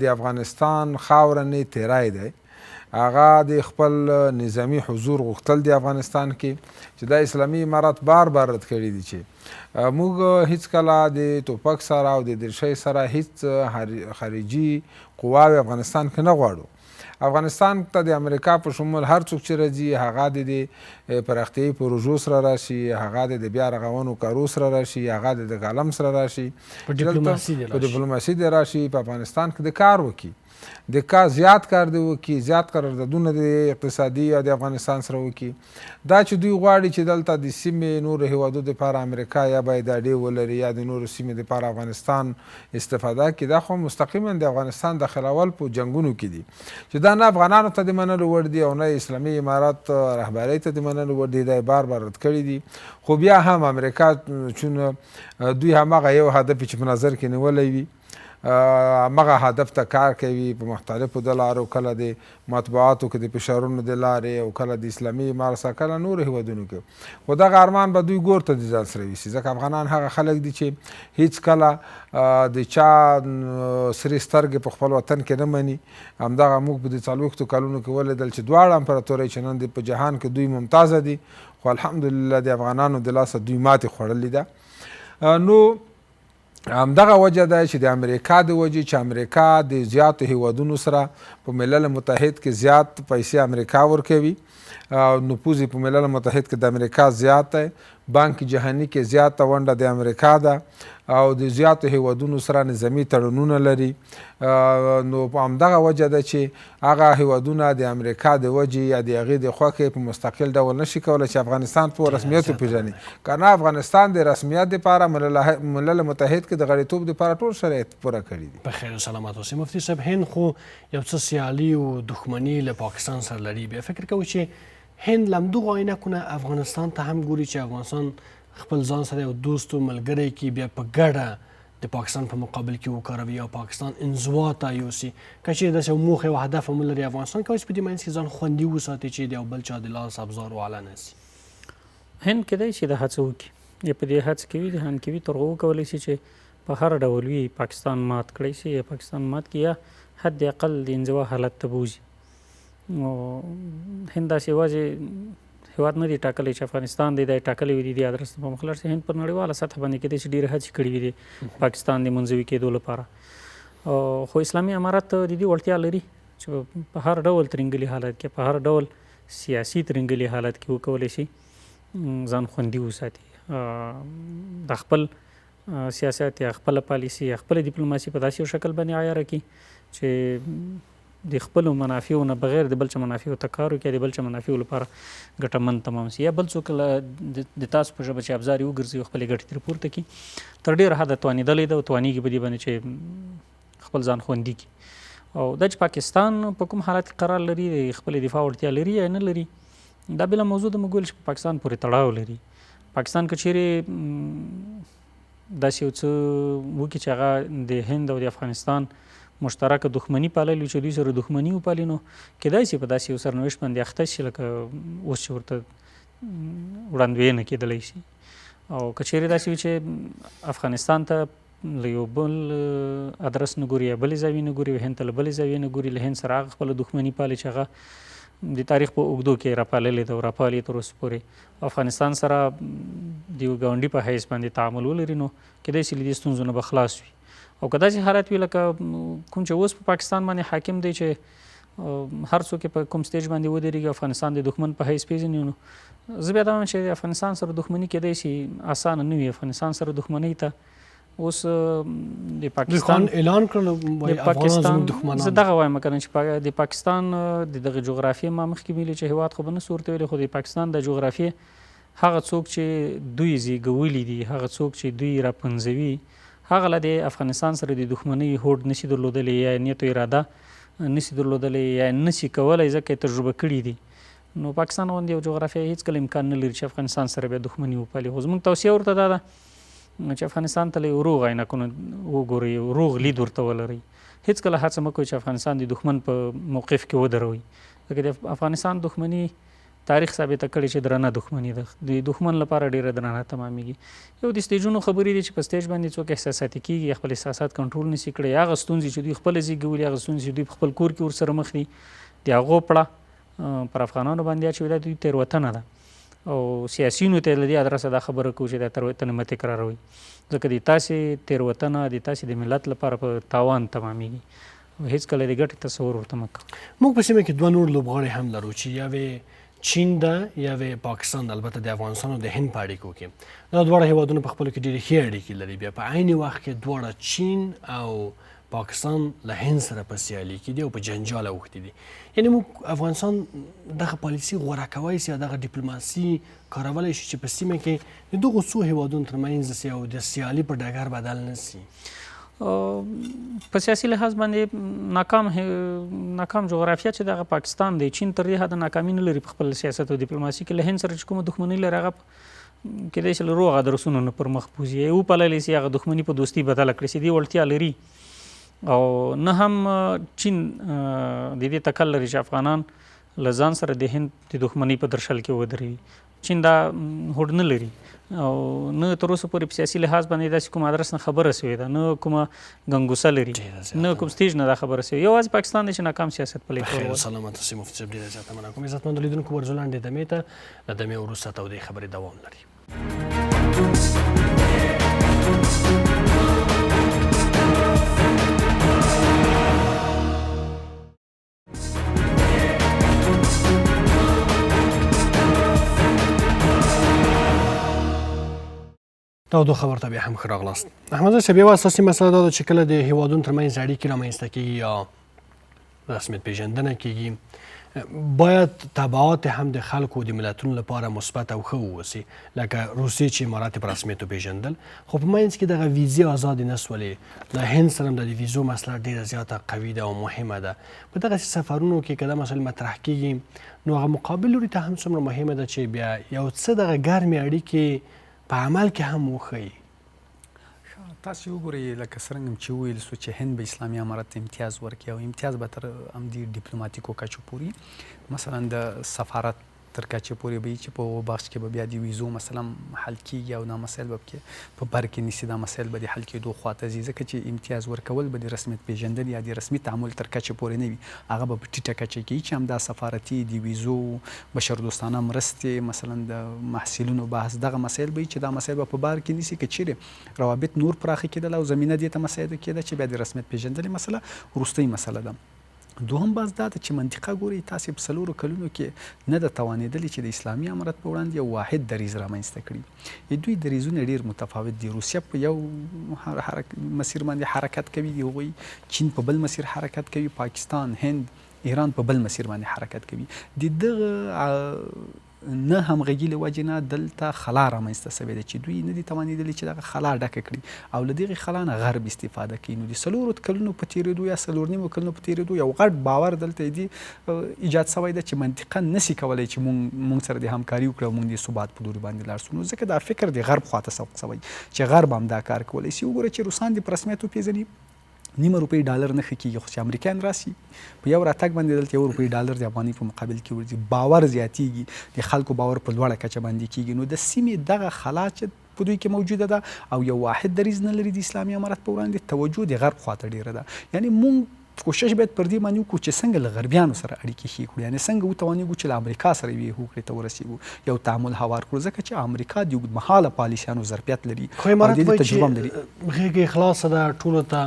د افغانستان خاوره نه تیری دی هغه د خپل نظامی حضور غوښتل دی افغانستان کې چې دا اسلامي امارات بار رد کړي دي چې موږ هیڅکله د ټوپک سره او د درشۍ سره هیڅ خارجي قواوې افغانستان کې نه غواړو. افغانستان ته د امریکا په شمول هر څوک چې راځي هغه د پراختیایي پروژو سره راشي، هغه د بیا رغونو کارو سره راشي، هغه د کالم سره راشي، په ډیپلوماسي دی راشي، په افغانستان کې د کار وکړي، د کار زیات کار دی وکړي، زیات قراردادونه د اقتصادي او د افغانستان سره وکړي. دا چې دوی غواړي چې دلته د سیمې نورو هیوادو دپاره امریکا یا باید اډې ولري یا د نورو سیمې دپاره افغانستان استفاده کړي، دا خو مستقیما د افغانستان داخلول په جنګونو کې دي چې دا نه افغانانو ته د منلو وړ دي او نه اسلامي امارات رهبرۍ ته د منلو وړ دي. دا یې بار رد کړي دي. خو بیا هم امریکا چون دوی هماغه یو هدف چې په نظر کې نیولی وي همغه هدف ته کار کوي په مختلفو د لارو، کله د مطبوعاتو کې د فشارونو د لارې او کله د اسلامي امارت سره، کله نورو هیوادونو کې. خو دغه ارمان به دوی ګور ته د ځان سره یوسي، ځکه افغانان هغه خلک دي چې هیڅ کله د چا سرې سترګې په خپل وطن کې نه مني. همدغه موږ په د 40 کلونو کې ولیدل چې دواړه امپراتورۍ چې نن په جهان کې دوی ممتازه دي، خو الحمدلله د افغانانو د لاسه دوی ماتې خوړلې ده. نو همدغه وجه ده چې د امریکا د وجې چې امریکا د زیاتو هیوادونو سره په ملل متحد کې زیات پیسې امریکا ورکوي، نفوذ په ملل متحد کې د امریکا زیات دی، بانک جهانی کې زیاته ونډه د امریکا ده او د زیاتو هیوادونو سره نظامي تړونونه لري. نو په همدغه وجه ده چې هغه هیوادونه د امریکا د وجې یا د هغې د خوښې په مستقل ډول نشي کولی چې افغانستان په رسمیت وپېژني. که نه افغانستان د رسمیت دپاره ملل متحد کې د غړیتوب دپاره ټول شرایط پوره کړي دي. په خیر و سلامت اوسئ. مفتي صاحب، هند خو یو څه سیالي او دښمني له پاکستان سره لري. بیا فکر کوئ چې هند له همدغو عینکونه افغانستان ته هم ګوري چې افغانستان خپل ځان سره یو دوست و ملګری کې بیا په ګډه د پاکستان په مقابل کې وکاروي او پاکستان انزوا ته یوسي؟ که چیرې داسې یو موخه او هدف هم ولري افغانستان کولی شي په دې منځ کې ځان خوندي وساتي چې د یو بل چا د لاس ابزار واله نه سي. هند کیدای شي د هڅه وکړي یا په دې هڅه کې وي د هند کې وي تر هغو وکولی شي چې په هر ډول وي پاکستان مات کړی شي یا پاکستان مات کړي یا حد اقل د انزوا حالت ته بوځي. نو هند داسې یوازې هیواد نه دی ټاکلی چې افغانستان دی دا یې ټاکلی وي د دې ادرس په مخ لاړ شي. هند پر نړیواله سطح باندې کیدای شي ډېرې هڅې کړي وي د پاکستان د منزوي کېدو لپاره، خو اسلامي امارت د دې وړتیا لري چې په هر ډول ترنګلي حالت کې، په هر ډول سیاسي ترنګلي حالت کې وکولی شي ځان خوندي وساتي. د خپل سیاست یا خپله پالیسي یا خپله ډیپلوماسي په داسې یو شکل باندې عیاره کړي چې د خپلو منافعو نه بغیر د بل چا منافعو ته کار وکړي، د بل چا منافعو لپاره ګټمن تمام شي، یا بل څوک د تاسو په ژبه چې ابزار یې وګرځي او خپلې ګټې ترې پورته کړي. تر ډېره حده توانېدلی ده او توانېږي په دې باندې چې خپل ځان خوندي کړي. او دا چې پاکستان په کوم حالت کې قرار لري، د خپلې دفاع وړتیا لري یا نه لري، دا بله موضوع ده. موږ ویل چې په پاکستان پورې تړاو لري. پاکستان که چیرې داسې یو څه وکړي چې هغه د هند او د افغانستان مشترکه دښمني پاللي، چې دوی سره دښمني وپالي، نو کیدای شي په داسې یو سرنوشت باندې اخته شي لکه اوس چې ورته وړاندوینه کېدلی شي. او که چیرې داسې وي چې افغانستان ته له یو بل ادرس نه ګوري یا بلې زاویې نه ګوري، هند ته له بلې زاویې نه ګوري، له هند سره هغه خپله دښمني پالي چې هغه د تاریخ په اوږدو کې راپاللې ده او راپالي تر اوسه پورې. افغانستان سره د یو ګاونډي په حیث باندې تعامل ولري، نو کیدای شي له دې ستونزو نه به خلاص وي. او که داسې حالت وي لکه کوم چې اوس په پاکستان باندې حاکم دی چې هر څوک په کوم سټیج باندې ودرېږي افغانستان د دښمن په حیث پېژني، نو زه بیا دا وایم چې افغانستان سره دښمني کیدای شي اسانه نه وي. افغانستان سره دښمنۍ ته اوس د پاکستان اعلان کړل د پاکستان، زه دغه وایم کنه چې د پاکستان د دغه جغرافیې ما مخکې ویلي چې هېواد خو به نه صورت ویلي، خو د پاکستان د جغرافیې هغه څوک چې دوی زیږولي دي، هغه څوک چې دوی راپنځوي، هغه له د افغانستان سره د دښمنۍ هوډ نشي درلودلی یا نیت و اراده نشي درلودلی یا نشي کولی، ځکه یې تجربه کړي دي. نو پاکستان غوندې یو جغرافیه هېڅکله امکان نه لري چې افغانستان سره بیا دښمني وپالي. خو زموږ توصیه ورته دا ده چې افغانستان ته له یو روغ عینکونه وګورئ، یو روغ لید ورته ولرئ. هېڅکله هڅه مه کوئ چې افغانستان د دښمن په موقف کې ودروئ، ځکه د افغانستان دښمني تاریخ ثابته کړې چې درنه دښمني ده، د دښمن لپاره ډېره درنه تمامېږي. یو د سټیجونو خبرې دي چې په سټیج باندې څوک احساساتي کېږي، خپل احساسات کنټرول نشي کړی، هغه ستونزې چې دوی خپله زېږولي، هغه ستونزې چې دوی په خپل کور کې ورسره مخ دي، د هغو پړه پر افغانانو باندې اچوي دا دوی تېروتنه ده او سیاسیونو ته له دې ادرسه دا خبره کوو چې دا تېروتنه مه تکراروئ ځکه د تاسې تېروتنه د تاسې د ملت لپاره په تاوان تمامیږي او هېڅکله د ګټې تصور ورته مه کوئ. موږ په سیمه کې دوه نور لوبغاړي هم لرو چې یوې چین ده یوې پاکستان ده، البته د افغانستان او د هند په اړیکو کې دا دواړه هیوادونه په خپلو کې ډېرې ښې اړیکې لري، بیا په عین وخت کې دواړه چین او پاکستان له هند سره په سیالي کې دي او په جنجال اوښتي دي. یعنې موږ افغانستان دغه پالیسي غوره کولی سي یا دغه ډیپلوماسي کارولی شي چې په سیمه کې د دغو څو هیوادونو ترمنځ سي او د سیالي په ډګر بدل نه سي. په سیاسي لحاظ باندې ناکام جغرافیه چې دغه پاکستان دی، چین تر دې حده ناکامي نه لري په خپل سیاست او ډیپلوماسي کې. له هند سره چې کومه دښمني لري هغه کیدای شي له روغ ادرسونو نه پر مخ بوځي، وپاللی سي هغه دښمني په دوستي بدله کړي سي، دې وړتیا لري. او نه هم چین د دې تکل لري چې افغانان له ځان سره د هند د دښمنۍ په درشل کې ودرېږي. چین دا هوډ نه لري او نه تر اوسه پورې په سیاسي لحاظ باندې داسې کوم ادرس نه خبره سوې ده، نه کومه ګنګوسه لري، نه کوم سټیج نه دا خبره سوې. یوازې پاکستان دی چې ناکام سیاست پلی کول. بخیر سلامت اوسئ مفتي صاحب، ډېره زیاته مننه کوم. عزتمندو لیدونکو ورځو لنډې دمې ته، له دمې وروسته تودې خبرې دوام لري. تودو خبر ته بیا هم ښه راغلاست. احمد صاحب، یوه اساسي مسله دا ده چې کله د هیوادونو ترمنځ اړیکې رامنځته کېږي یا رسمیت پیژندنه کېږي، باید تبعات هم د خلکو د ملتونو لپاره مثبت او ښه واوسي، لکه روسیې چې امارات په رسمیت وپېژندل، خو په منځ کې دغه ویزې ازادې نه سولې. له هند سره هم د ویزو مسله ډېره زیاته قوي ده او مهمه ده. په دغسې سفرونو کې که دا مسلې مطرح کېږي نو هغه مقابل لوري ته هم څومره مهمه ده چې بیا یو څه دغه ګرمې اړیکې په عمل کې هم وښیي. تاسو وګورئ لکه څرنګه چې وویل سو چې هند به اسلامي امارت ته امتیاز ورکړي او امتیاز به تر همدې ډیپلوماتیکو کچو پورې، مثلا د سفارت تر کچې پورې به وي چې په بخش کې به بیا د ویزو مثلا حل کېږي او دا مسایل به پکې په بر کې نیسي، دا مسایل به د حل کېدو خواته ځي، ځکه چې امتیاز ورکول به د رسمیت پیژندل یا د رسمي تعامل تر کچې پورې نه وي، هغه به په ټیټه کچه کې چې همدا سفارتي د ویزو بشردوستانه مرستې مثلا د محصلینو بحث دغه مسایل به وي چې دا مسایل به په بار کې نیسي. که چیرې روابط نور پراخه کېدل او زمینه دې ته مساعده کېده چې بیا د رسمیت پیژندلې مسله وروستۍ مسله ده. دوهم باز دا ده چې منطقه ګورئ تاسې په 4 کلونو کې نه ده توانېدلې چې د اسلامي امارت په وړاندې یو واحد دریځ رامنځته کړي. دوی دریځونه ډېر متفاوت دي. روسیه په یو مسیر باندې حرکت کوي، هغوی چین په بل مسیر حرکت کوي، پاکستان، هند، ایران په بل مسیر باندې حرکت کوي. د دغه نه همغږي له وجې نه دلته خلا رامنځته سوې ده چې دوی نه دي توانېدلي چې دغه خلا ډکه کړي او له دغې خلا نه غرب استفاده کوي. نو د 4 کلونو په تېرېدو یا 4.5 کلونو په تېرېدو یو غټ باور دلته دی ایجاد سوی ده چې منطقه نسي کولی چې مونږ سره د همکاري وکړي او مونږ د ثبات په لوري باندې لاړ سو. نو ځکه دا فکر د غرب خواته سوق سوی چې غرب هم دا کار کولی سي. وګوره چې روسان د په رسمیت وپېژني $0.5 نه ښه کېږي، خو چې امریکایان راسي په یو راتګ باندې دلته $1 د افغانۍ په مقابل کې ورځي، باور زیاتېږي، د خلکو باور په لوړه کچه باندې کېږي. نو د سیمې دغه خلا چې په دوی کې موجوده ده او یو واحد دریځ نه لري د اسلامي امارت په وړاندې، توجه د غرب خواته ډېره ده. یعنې مونږ کوشش باید پر دې باندې وکړو چې څنګه له غربیانو سره اړیکې ښې کړو، یعنې څنګه وتوانېږو چې له امریکا سره یوې هوکړې ته ورسېږو، یو تعامل هوار کړو، ځکه چې امریکا د اوږدمهاله پالیسیانو ظرفیت لري خو امارت وایي چې غېږې خلاصه ده، ټولو ته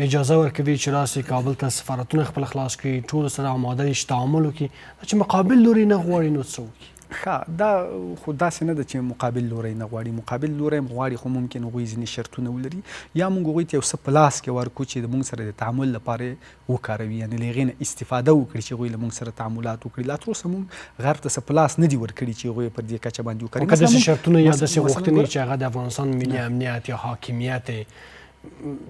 اجازه ورکوي چې راسي کابل ته سفارتونه خپل خلاص کړي، ټولو سره آماده دي چې تعامل وکړي، چې مقابل لوري نه غواړي نو څه وکړي؟ ښه، دا خو داسې نه ده چې مقابل لوری نه غواړي، مقابل لوری هم غواړي، خو ممکن هغوی ځینې شرطونه ولري یا موږ هغوی ته یو څه په لاس کې ورکړو چې د موږ سره د تعامل لپاره وکاروي، یعنې له هغې نه استفاده وکړي چې هغوی له موږ سره تعاملات وکړي. لا تر اوسه موږ غرب ته څه په لاس نه دي ورکړي چې هغوی پر دې کچه باندې وکړي. که داسې شرطونه یا داسې غوښتنې چې هغه د افغانستان ملي امنیت یا حاکمیت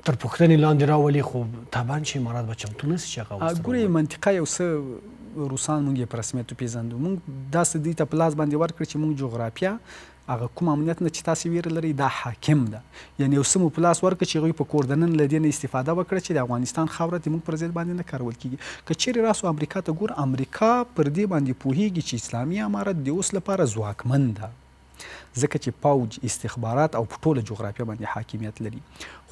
تر پوښتنې لاندې راولي، خو طبعا چې امارات به چمتو نه سي چې هغه ورسره ګورئ منطقه یو څه روسان مونږ یې په رسمیت وپېژندو، مونږ داسې دوی ته په لاس باندې ورکړه چې مونږ جغرافیه هغه کوم امنیت نه چې تاسې ویره لرئ دا حاکم ده، یعنې یو څه مو په لاس ورکړه چې هغوی په کور دننه له دې نه استفاده وکړه چې د افغانستان خاوره د مونږ پر ضد باندې نه کارول کېږي. که چیرې راسو امریکا ته ګوره، امریکا پر دې باندې پوهېږي چې اسلامي امارت د اوس لپاره ځواکمن ده، ځکه چې پوج استخبارات او په ټوله جغرافیه باندې حاکمیت لري.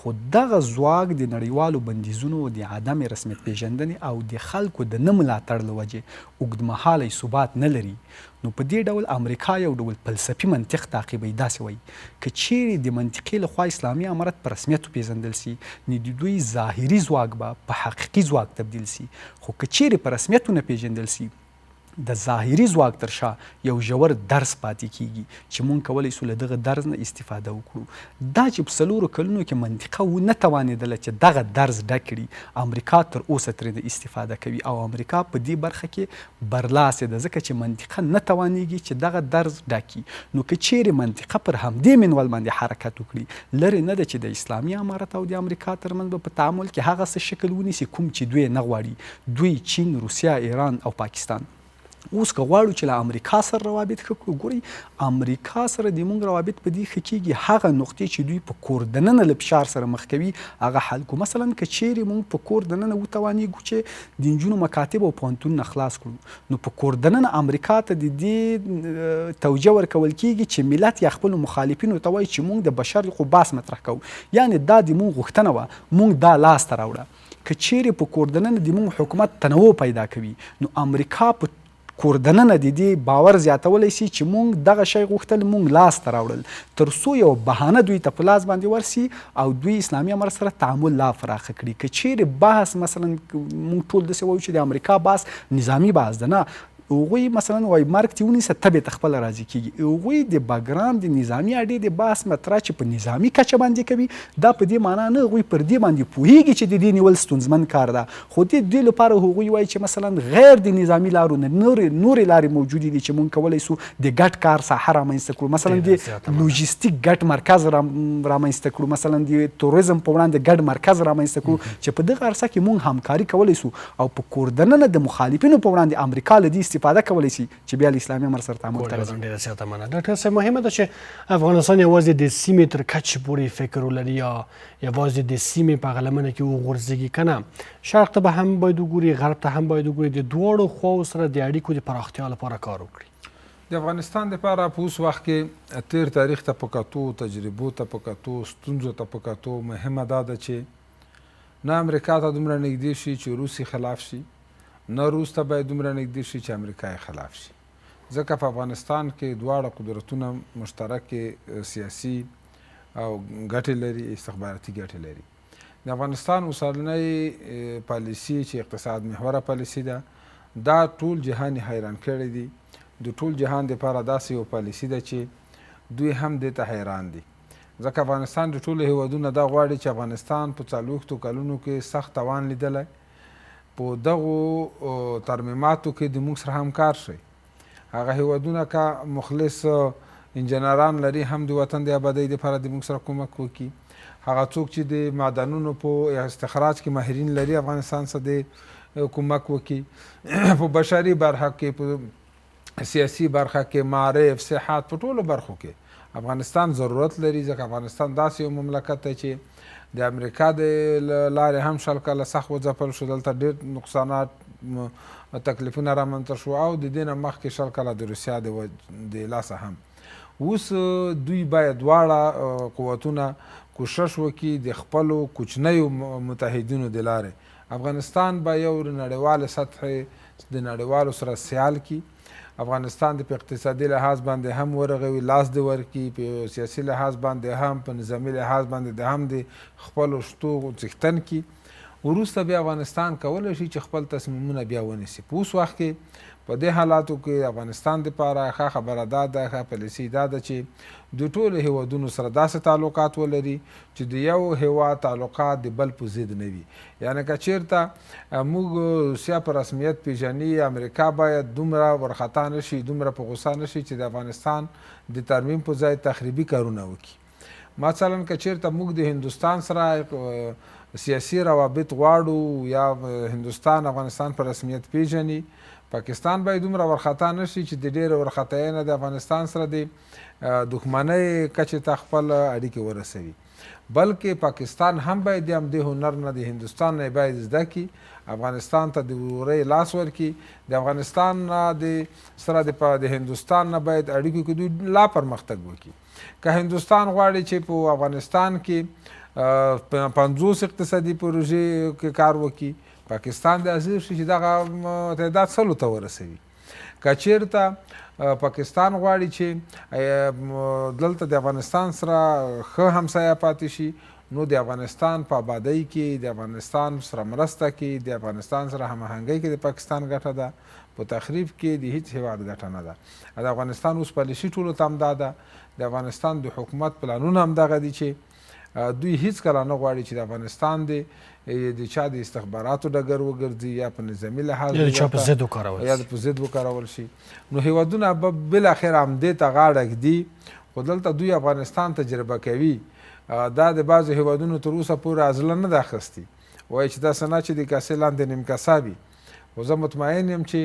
خو دغه ځواک د نړیوالو بندیزونو د عدم رسمیت پیژندنې او د خلکو د نه ملاتړ له وجې اوږدمهالی ثبات نه لري. نو په دې ډول امریکا یو ډول فلسفي منطق تعقیبوي، داسې وایي که چیرې د منطقې لخوا اسلامي امارت په رسمیت وپېژندل سي نو د دوی ظاهري ځواک به په حقیقي ځواک تبدیل سي. خو که چیرې په رسمیت ونه پېژندل سي د ظاهري ځواک تر شا یو ژور درس پاتې کیږي چې مونږ کولی سو له دغه درس نه استفاده وکړو. دا چې په 4 کلونو کې منطقه ونه توانېدله چې دغه درس ډک کړي، امریکا تر اوسه ترې استفاده کوي او امریکا په دې برخه کې برلاسې ده ځکه چې منطقه نه توانېږي چې دغه درس ډک کړي. نو که چیرې منطقه پر همدې منوال باندې حرکت وکړي، لرې نه ده چې د اسلامي امارت او د امریکا ترمنځ به په تعامل کې هغه څه شکل ونیسي کوم چې دوی نه غواړي. دوی چین، روسیه، ایران او پاکستان. اوس که غواړو چې له امریکا سره روابط ښه کړو، ګورئ امریکا سره د موږ روابط په دې ښه کېږي هغه نقطې چې دوی په کور دننه له فشار سره مخ کوي هغه حل کړو. مثلا که چیرې موږ په کور دننه وتوانېږو چې د نجونو مکاتب او پوهنتونونه خلاص کړو، نو په کور دننه امریکا ته د دې توجه ورکول کېږي چې ملت یا خپلو مخالفینو ته وایي چې موږ د بشر خو باس مطرح کوو، یعنې دا د موږ غوښتنه وه، موږ دا لاسته راوړه. که چیرې په کور دننه د موږ حکومت تنوع پیدا کوي، نو امریکا په کور دننه د دې باور زیاتولی سي چې مونږ دغه شی غوښتل، مونږ لاسته راوړل، تر څو یو بهانه دوی ته په لاس باندې ورسي او دوی اسلامي امارت سره تعامل لا پراخه کړي. که چیرې بحث مثلا مونږ ټول داسې وایو چې د امریکا بحث نظامي بحث ده، نه، هغوی مثلا وایي مرګ چې ونیسه تبې ته خپله راضي کېږي. هغوی د باګراند د نظامي اډې د بحث مطرح چې په نظامي کچه باندې کوي، دا په دې معنا نه هغوی پر دې باندې پوهېږي چې د دې نیول ستونزمن کار ده، خو د دې لپاره هغوی وایي چې مثلا غیر د نظامي لارو نه نورې لارې موجودې دي چې مونږ کولی سو د ګډ کار ساحه رامنځته کړو، مثلا د لوجستیک ګډ مرکز رامنځته کړو، مثلا د توریزم په وړاندې ګډ مرکز رامنځته کړو چې په دغه عرصه کې مونږ همکاري کولی سو او په کور دننه د مخالفینو په وړاندې امریکا له دې استفاده کولی سي چې بیا له اسلامي امارت سره تعامل ته راځي. ډېره زیاته مننه. ډاکټر صاحب، مهمه ده چې افغانستان یوازې د سیمې تر کچې پورې فکر ولري یا یوازې د سیمې په هغه لمنه کې وغورځېږي که نه، شرق ته به هم باید وګوري، غرب ته هم باید وګوري، د دواړو خواو سره د اړیکو د پراختیا لپاره کار وکړي. د افغانستان دپاره په اوس وخت کې تیر تاریخ ته په کتو، تجربو ته په کتو، ستونزو ته په کتو، مهمه دا ده چې نه امریکا ته دومره نږدې شي چې روس یې خلاف شي، نه روس ته باید دومره نږدې شي چې امریکا یې خلاف شي، ځکه په افغانستان کې دواړه قدرتونه مشترکې سیاسي او ګټې لري، استخباراتي ګټې لري. د افغانستان اوسنۍ پالیسي چې اقتصاد محوره پالیسي ده، دا ټول جهان حیران کړی دي. د ټول جهان دپاره داسې یو پالیسي ده چې دوی هم دې ته حیران دي، ځکه افغانستان د ټولو هیوادونه دا غواړي چې افغانستان په 40 کلونو کې سخت توان لیدلی، په دغو ترمیماتو کې د موږ سره همکار شي. هغه هیوادونه که مخلص انجنیران لري هم د وطن د آبادۍ دپاره د موږ سره کومک وکړي. هغه څوک چې د معدنونو په استخراج کې ماهرین لري افغانستان سره د کومک وکړي. په بشري برخه کې، په سیاسي برخه کې، معارف، صحت، په ټولو برخو کې افغانستان ضرورت لري، ځکه افغانستان داسې یو مملکت دی چې د امریکا د لارې هم شل کاله سخت وځپل شو، دلته ډېر نقصانات، تکلیفونه رامنځته شو، او د دې نه مخکې شل کاله د روسیه د لاسه هم. اوس دوی باید دواړه قوتونه کوشش وکړي د خپلو کوچنیو متحدینو د لارې افغانستان به یو نړیواله سطحې د نړیوالو سره سیال کړي. افغانستان د په اقتصادي لحاظ باندې هم ورغوي، لاس دې ورکړي، په سیاسي لحاظ باندې هم، په نظامي لحاظ باندې د هم د خپلو شتو څښتن کړي. وروسته بیا افغانستان کولی شي چې خپل تصمیمونه بیا ونیسي. په اوس وخت کې په دې حالاتو کې افغانستان دپاره ښه خبره دا ده، ښه پالیسي دا ده چې د ټولو هیوادونو سره داسې تعلقات ولري چې د یو هیواد تعلقات د بل په ضد نه وي. یعنې که چېرته موږ روسیه په رسمیت پیژني، امریکا باید دومره ورخطا نه شي، دومره په غوسه نه شي چې د افغانستان د ترمیم په ځای تخریبي کارونه وکړي. مثلا که چېرته موږ د هندوستان سره سیاسي روابط غواړو یا هندوستان افغانستان په رسمیت پیژني، پاکستان باید دومره ورخطا نه شي چې د ډېرې ورخطایۍ نه د افغانستان سره د دښمنۍ کچې ته خپل اړیکې ورسوي. بلکې پاکستان هم باید د همدې هنر نه د هندوستان نه باید زده کړي، افغانستان ته د ورورۍ لاس ورکړي، د افغانستان سره د هندوستان نه باید اړیکو کې دوی لا پرمختګ وکړي. که هندوستان غواړي چې په افغانستان کې 50 اقتصادي پروژې کې کار وکړي، پاکستان د حاضر شي چې دغه تعداد 100 ته ورسوي. که چېرته پاکستان غواړي چې دلته د افغانستان سره ښه همسایه پاتې شي، نو د افغانستان په آبادۍ کې د افغانستان سره مرسته کې د افغانستان سره هماهنګۍ کې د پاکستان ګټه ده، په تخریب کې د هیڅ هیواد ګټه نه ده. د افغانستان اوس پالیسي ټولو ته همدا ده، د افغانستان د حکومت پلانونه همدغه دي چې دوی هیڅ کله نه غواړي چې د افغانستان د چا د استخباراتو ډګر وګرځي یا په نظامي لحاظ یا د چا په ضد وکارول یا په ضد وکارول شي. نو هیوادونه به بالاخره همدې ته غاړه ږدي، خو دلته دوی افغانستان تجربه کوي. دا د بعضو هیوادونو تر اوسه پورې عضله نه ده اخیستې، وایي چې دا څه نه چې د کاسې لاندې نیم کاسه وي. خو زه مطمئن یم چې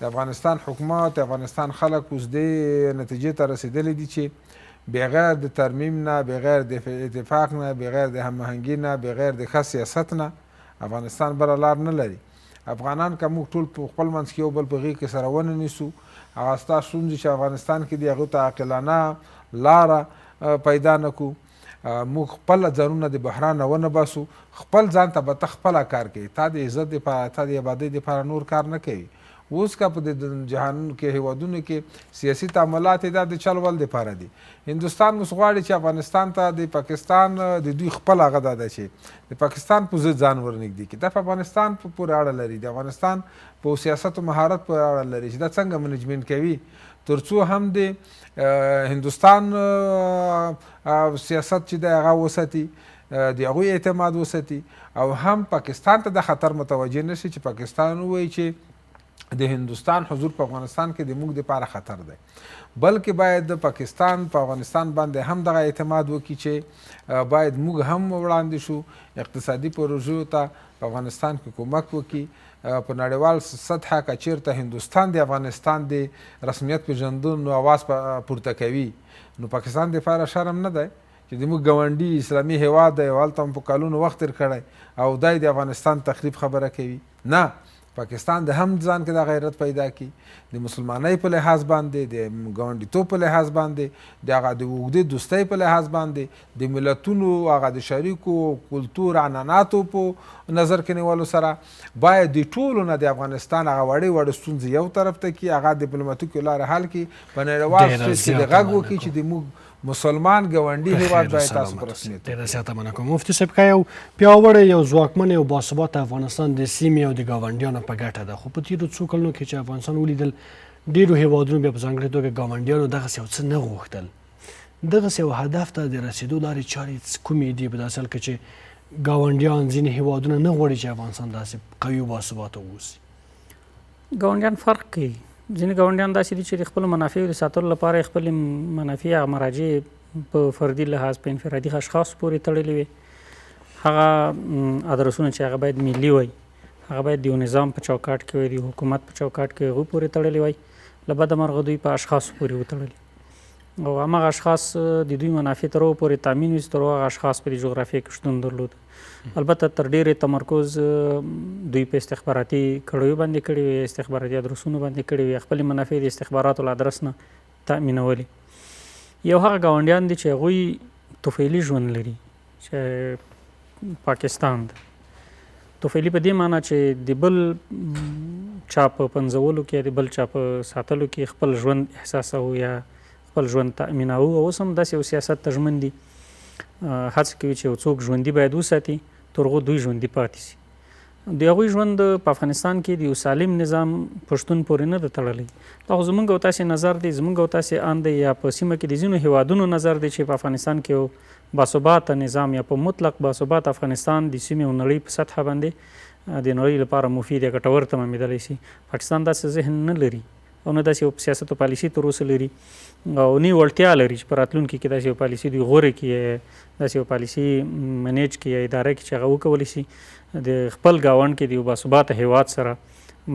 د افغانستان حکومت، د افغانستان خلک اوس دې نتیجې ته رسېدلي دي چې بغیر د ترمیم نه، بغیر د اتفاق نه، بغیر د هماهنګي نه، بغیر د ښه سیاست نه افغانستان بله لار نه لري. افغانان که موږ ټول په خپل منځ کې یو بل په غېږ کې سره ونه نیسو، هغه ستا ستونزې چې افغانستان کې دي هغو ته عاقلانه لاره پیدا نه کړو، موږ خپله ځانونه د بحران نه ونه باسو، خپل ځان ته به ته خپله کار کوي، تا د عزت دپاره، تا د آبادۍ دپاره نور کار نه کوي. اوس که په د جهان کې هیوادونو کې سیاسي تعاملات دا د چل ول دپاره دي. هندوستان اوس غواړي چې افغانستان ته د پاکستان د دوی خپل هغه دا ده چې د پاکستان په ضد ځان ورنږدې کړي. دا په افغانستان پورې اړه لري، د افغانستان په سیاست او مهارت پورې اړه لري چې دا څنګه منیجمنټ کوي، تر څو هم د هندوستان سیاست چې دی هغه وساتي، د هغوی اعتماد وساتي، او هم پاکستان ته د خطر متوجه نشي چې پاکستان ووایي چې د هندوستان حضور په افغانستان کې د موږ دپاره خطر دی. بلکې باید د پاکستان په افغانستان باندې هم دغه اعتماد وکړي چې باید موږ هم وړاندې شو، اقتصادي پروژو ته په افغانستان کې کومک وکړي. په نړیوال سطحه که چېرته هندوستان د افغانستان د رسمیت پېژندنو اواز پورته کوي، نو پاکستان دپاره شرم نه دی چې د موږ ګاونډي اسلامي هیواد دی او هلته هم په کلونو وخت تېر کړی او دی د افغانستان تخریب خبره کوي. نه، پاکستان د هم ځان کې دا غیرت پیدا کړي، د مسلمانۍ په لحاظ باندې، د ګاونډیتوب په لحاظ باندې، د هغه د اوږدې دوستۍ په لحاظ باندې، د ملتونو هغه د شریکو کلتور عنعناتو په نظر کې نیولو سره باید د ټولو نه د افغانستان هغه وړې وړې ستونزې یو طرف ته کړي، هغه ډیپلوماتیکو لارې حل کړي، په نړیوال سټیج کې د غږ وکړي چې د موږ مسلمان ګاونډي هیواد باید تاسو په رسمیت. ډېره زیاته مننه کوم مفتي صاحب. که یو پیاوړی، یو ځواکمن، یو باثباته افغانستان د سیمې او د ګاونډیانو په ګټه ده، خو په تېرو څو کلونو کې چې افغانستان ولیدل ډېرو هیوادونو بیا په ځانګړې توګه ګاونډیانو دغسې یو څه نه غوښتل. دغسې یو هدف ته د رسېدو لارې چارې کومې دي په داسې حال کې چې ګاونډیان ځینې هیوادونه نه غواړي چې افغانستان داسې قوي او باثباته واوسي؟ ګاونډیان فرق کوي. ځینې ګاونډیان داسې دي چې د خپلو منافعو د ساتلو لپاره خپلې منافع هغه مراجع په فردي لحاظ په انفرادي اشخاصو پورې تړلې وي. هغه ادرسونه چې هغه باید ملي وي، هغه باید د یو نظام په چوکاټ کې وي، د حکومت په چوکاټ کې هغوی پورې تړلې وي، له بده مرغه دوی په اشخاصو پورې وتړلي، او هماغه اشخاص د دوی منافع تر هغو پورې تامین وي چې تر هغه اشخاص په دې جغرافیه کې شتون درلود. البته تر ډېرې تمرکز دوی په استخباراتي کړیو باندې کړی وي، استخباراتي ادرسونو باندې کړی وي، خپلې منافع د استخباراتو له ادرس نه تامینولي. یو هغه ګاونډیان دي چې هغوی طفیلي ژوند لري، چې پاکستان ده. طفیلي په دې معنی چې د بل چا په پنځولو کې، د بل چا په ساتلو کې خپل ژوند احساسوو یا خپل ژوند تأمینوو. اوس هم داسې یو سیاست ته ژمن دي، هڅه کوي چې یو څوک ژوندي باید وساتي تر هغو دوی ژوندي پاتې سي. د هغوی ژوند په افغانستان کې د یو سالم نظام پښتون پورې نه ده تړلی. دا خو زموږ او تاسې نظر دی، زموږ او تاسې ان دی، یا په سیمه کې د ځینو هیوادونو نظر دی چې په افغانستان کې یو باثباته نظام یا په مطلق باثباته افغانستان د سیمې او نړۍ په سطحه باندې د نړۍ لپاره مفید یا ګټور تمامېدلی سي. پاکستان داسې ذهن نه لري او نه داسې یو سیاست او پالیسي تر اوسه لري، او نه وړتیا لري چې په راتلونکي کې داسې یو پالیسي دوی غوره کړي، داسې یو پالیسي منیج کړي یا اداره کړي چې هغه وکولی شي د خپل ګاونډ کې د یو باثباته هیواد سره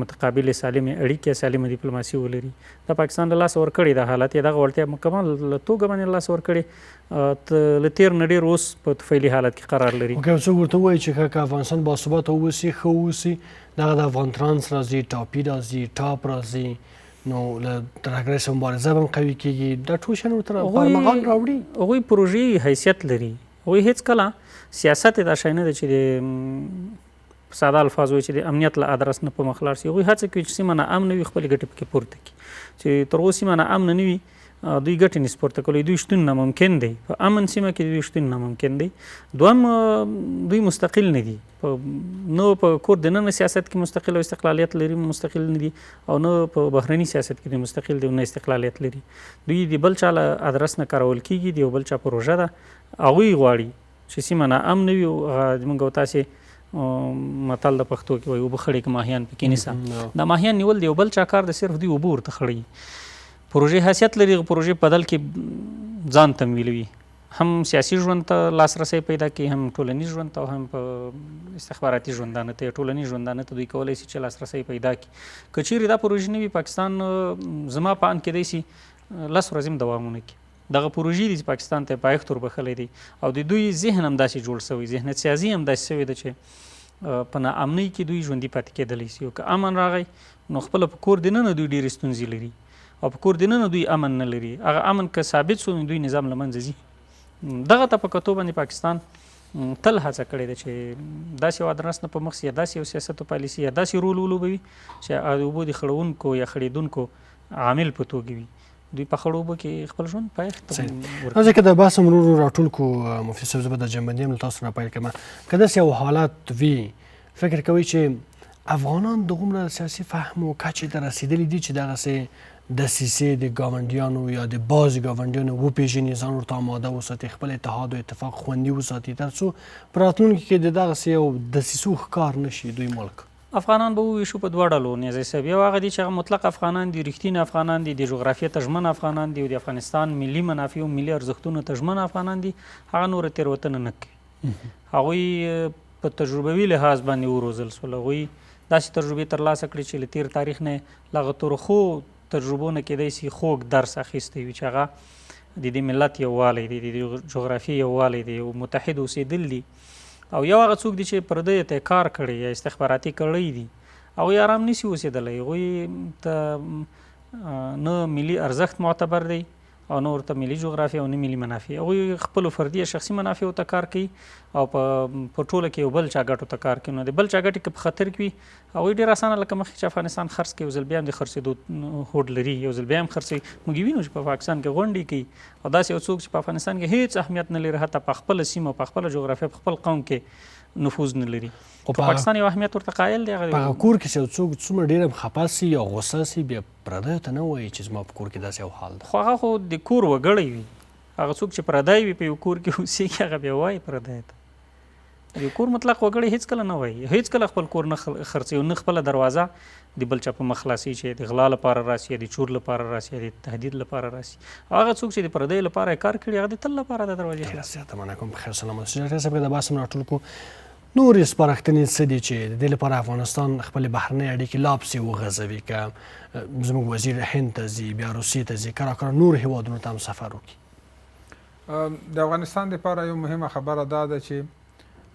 متقابل سالمې اړیکې سالمه ډیپلوماسي ولري. د پاکستان له لاسه ورکړې د حالت یې دغه وړتیا مکمل توګه باندې له لاسه ورکړې له تېر نه ډېر اوس په طفیلي حالت کې قرار لري. که څوک ورته ووایي چې که افغانستان باثباته اوسي ښه اوسي دغه د افغان ترانس راځي، ټاپي راځي، ټاپ راځي، نو له ترهګرۍ مبارزه به هم قوي کېږي. دا ټول شیان ورته پرمغان راوړي. هغوی پروژې حیثیت لري. هغوی هېڅ کله سیاست یې دا شی نه دی چې د په ساده الفاظ وایي چې د امنیت له ادرس نه په مخ لاړ شي. هغوی هڅه کوي چې سیمه نا امنه وي، خپلې ګټې پکې پورته کړي. چې تر اوسه سیمه نا امنه نه وي دوی ګټې نشي پورته کولی، دوی شتون ناممکن دی. په امن سیمه کې دوی شتون ناممکن دی. دویم دوی مستقل نه دي، نه په کور دننه سیاست کې مستقل او استقلالیت لري، مستقل نه دي، او نه په بهرني سیاست کې دوی مستقل دي او نه استقلالیت لري. دوی د بل چا له ادرس نه کارول کېږي، د یو بل چا پروژه ده. هغوی غواړي چې سیمه نا امنه وي. زموږ او تاسې متل د پښتو کې وایي اوبه خړې که ماهیان پکې نیسه. دا ماهیان نیول د یو بل چا کار د صرف دوی اوبه ورته خړوي. پروژې حیثیت لري. پروژې په بدل کې ځان تمویلوي، هم سیاسي ژوند ته لاسرسی پیدا کوي، هم ټولنیز ژوند ته، او هم په استخباراتي ژوندانه ته، ټولنیز ژوندانه ته دوی کولی شي چې لاسرسی پیدا کړي. که چیرې دا پروژې نه وي، پاکستان زما په اند کېدای شي 10 ورځې هم دوام ونه کړي. دغه پروژې دي چې پاکستان ته پایښت وربښلی دی، او د دوی ذهن هم داسې جوړ شوی، ذهنیت سیاسي هم داسې شوی ده چې په ناامنۍ کې دوی ژوندي پاتې کېدلی شي. او که امن راغی نو خپله په کور دننه دوی ډېرې ستونزې لري، او په کور دننه دوی امن نه لري. هغه امن که ثابت شو نو دوی نظام له منځه ځي. دغه ته په کتو باندې پاکستان تل هڅه کړې ده چې داسې یو ادرس نه په مخ سي، یا داسې یو سیاست او پالیسي یا داسې رول ولوبوي چې د اوبو د خړوونکو یا خړېدونکو عامل په توګه وي. دوی په خړو اوبو کې خپل ژوند پایښت ورکوي. ځکه د بحث ورو ورو راټول کو مفتي صاحب، زه به د جنبندي هم له تاسو نه پیل کړم. که داسې یو حالت وي، فکر کوئ چې افغانان دغومره سیاسي فهم او کچې ته رسېدلي دي چې دغسې دسیسې د ګاونډیانو یا د بعضې ګاونډیانو وپېژني، ځان ورته آماده وساتي، خپل اتحاد او اتفاق خوندي وساتي، تر څو په راتلونکي کې د دغسې یو دسیسو ښکار نه شي دوی ملک؟ افغانان به وویشو په دوه ډلو. نیازی صاحب، یو هغه دي چې هغه مطلق افغانان دي، رښتیني افغانان دي، د جغرافیې ته ژمن افغانان دي، او د افغانستان ملي منافع او ملي ارزښتونو ته ژمن افغانان دي. هغه نوره تېروتنه نه کوي. هغوی په تجربوي لحاظ باندې وروزل شول. هغوی داسې تجربې ترلاسه کړي چې له تېر تاریخ نه له هغه ترخو تجربو نه کېدای شي خوږ درس اخیستی وي، چې هغه د دې ملت یووالی دی، د جغرافیې یووالی دی، او متحد اوسېدل دي. او یو هغه څوک دي چې پردیو ته کار کړی یا استخباراتي کړی دي، هغوی آرام نشي اوسېدلی. هغوی ته نه ملي ارزښت معتبر دی، او نه ورته ملي جغرافیه او نه ملي منافع. هغوی خپلو فردي یا شخصي منافعو ته کار کوي، او په ټوله کې یو بل چا ګټو ته کار کوي. نو د بل چا ګټې که په خطر کې وي، هغوی ډېر اسانه لکه مخکې چې افغانستان خرڅ کوي، یو ځل بیا هم د خرڅېدو هوډ لري، یو ځل بیا هم خرڅوي. موږ وینو چې په پاکستان کې غونډې کوي، او داسې یو څوک چې په افغانستان کې هېڅ اهمیت نه لري، حتی په خپله سیمه، په خپله جغرافیه، په خپل قوم کې نفوذ نه لري. پاکستان یو اهمیت ورته قایل دی. په هغه کور کې چې یو څوک څومره ډېر خفه سي یا غوسه سي، بیا پردیو ته نه وایي چې زما په کور کې داسې یو حال ده. خو هغه خو د کور وګړی وي. هغه څوک چې پردی وي په یو کور کې اوسېږي، هغه بیا وایي پردی ته. د کور مطلق وګړی هېڅ کله نه وایي، هېڅ کله خپل کور نه خرڅوي، نه خپله دروازه د بل چا په مخ خلاصوي چې د غلا لپاره راسي، یا د چور لپاره راسي، یا د تهدید لپاره راسي. هغه څوک چې د پردیو لپاره کار کړي، هغه د تل لپاره د دروازې خلاص. زیاته مننه کوم. بخیر سلامت اوسئ. ډاکټر صاحب، د بحث راټول کو نورې سپارښتنې څه دي چې د دې لپاره افغانستان خپلې بهرنۍ اړیکې لا پسې وغځوي؟ که زموږ وزیر هند ته ځي، بیا روسیې ته ځي، کله نور هېوادونو ته هم سفر وکړي. د افغانستان لپاره یو مهمه خبره دا ده چې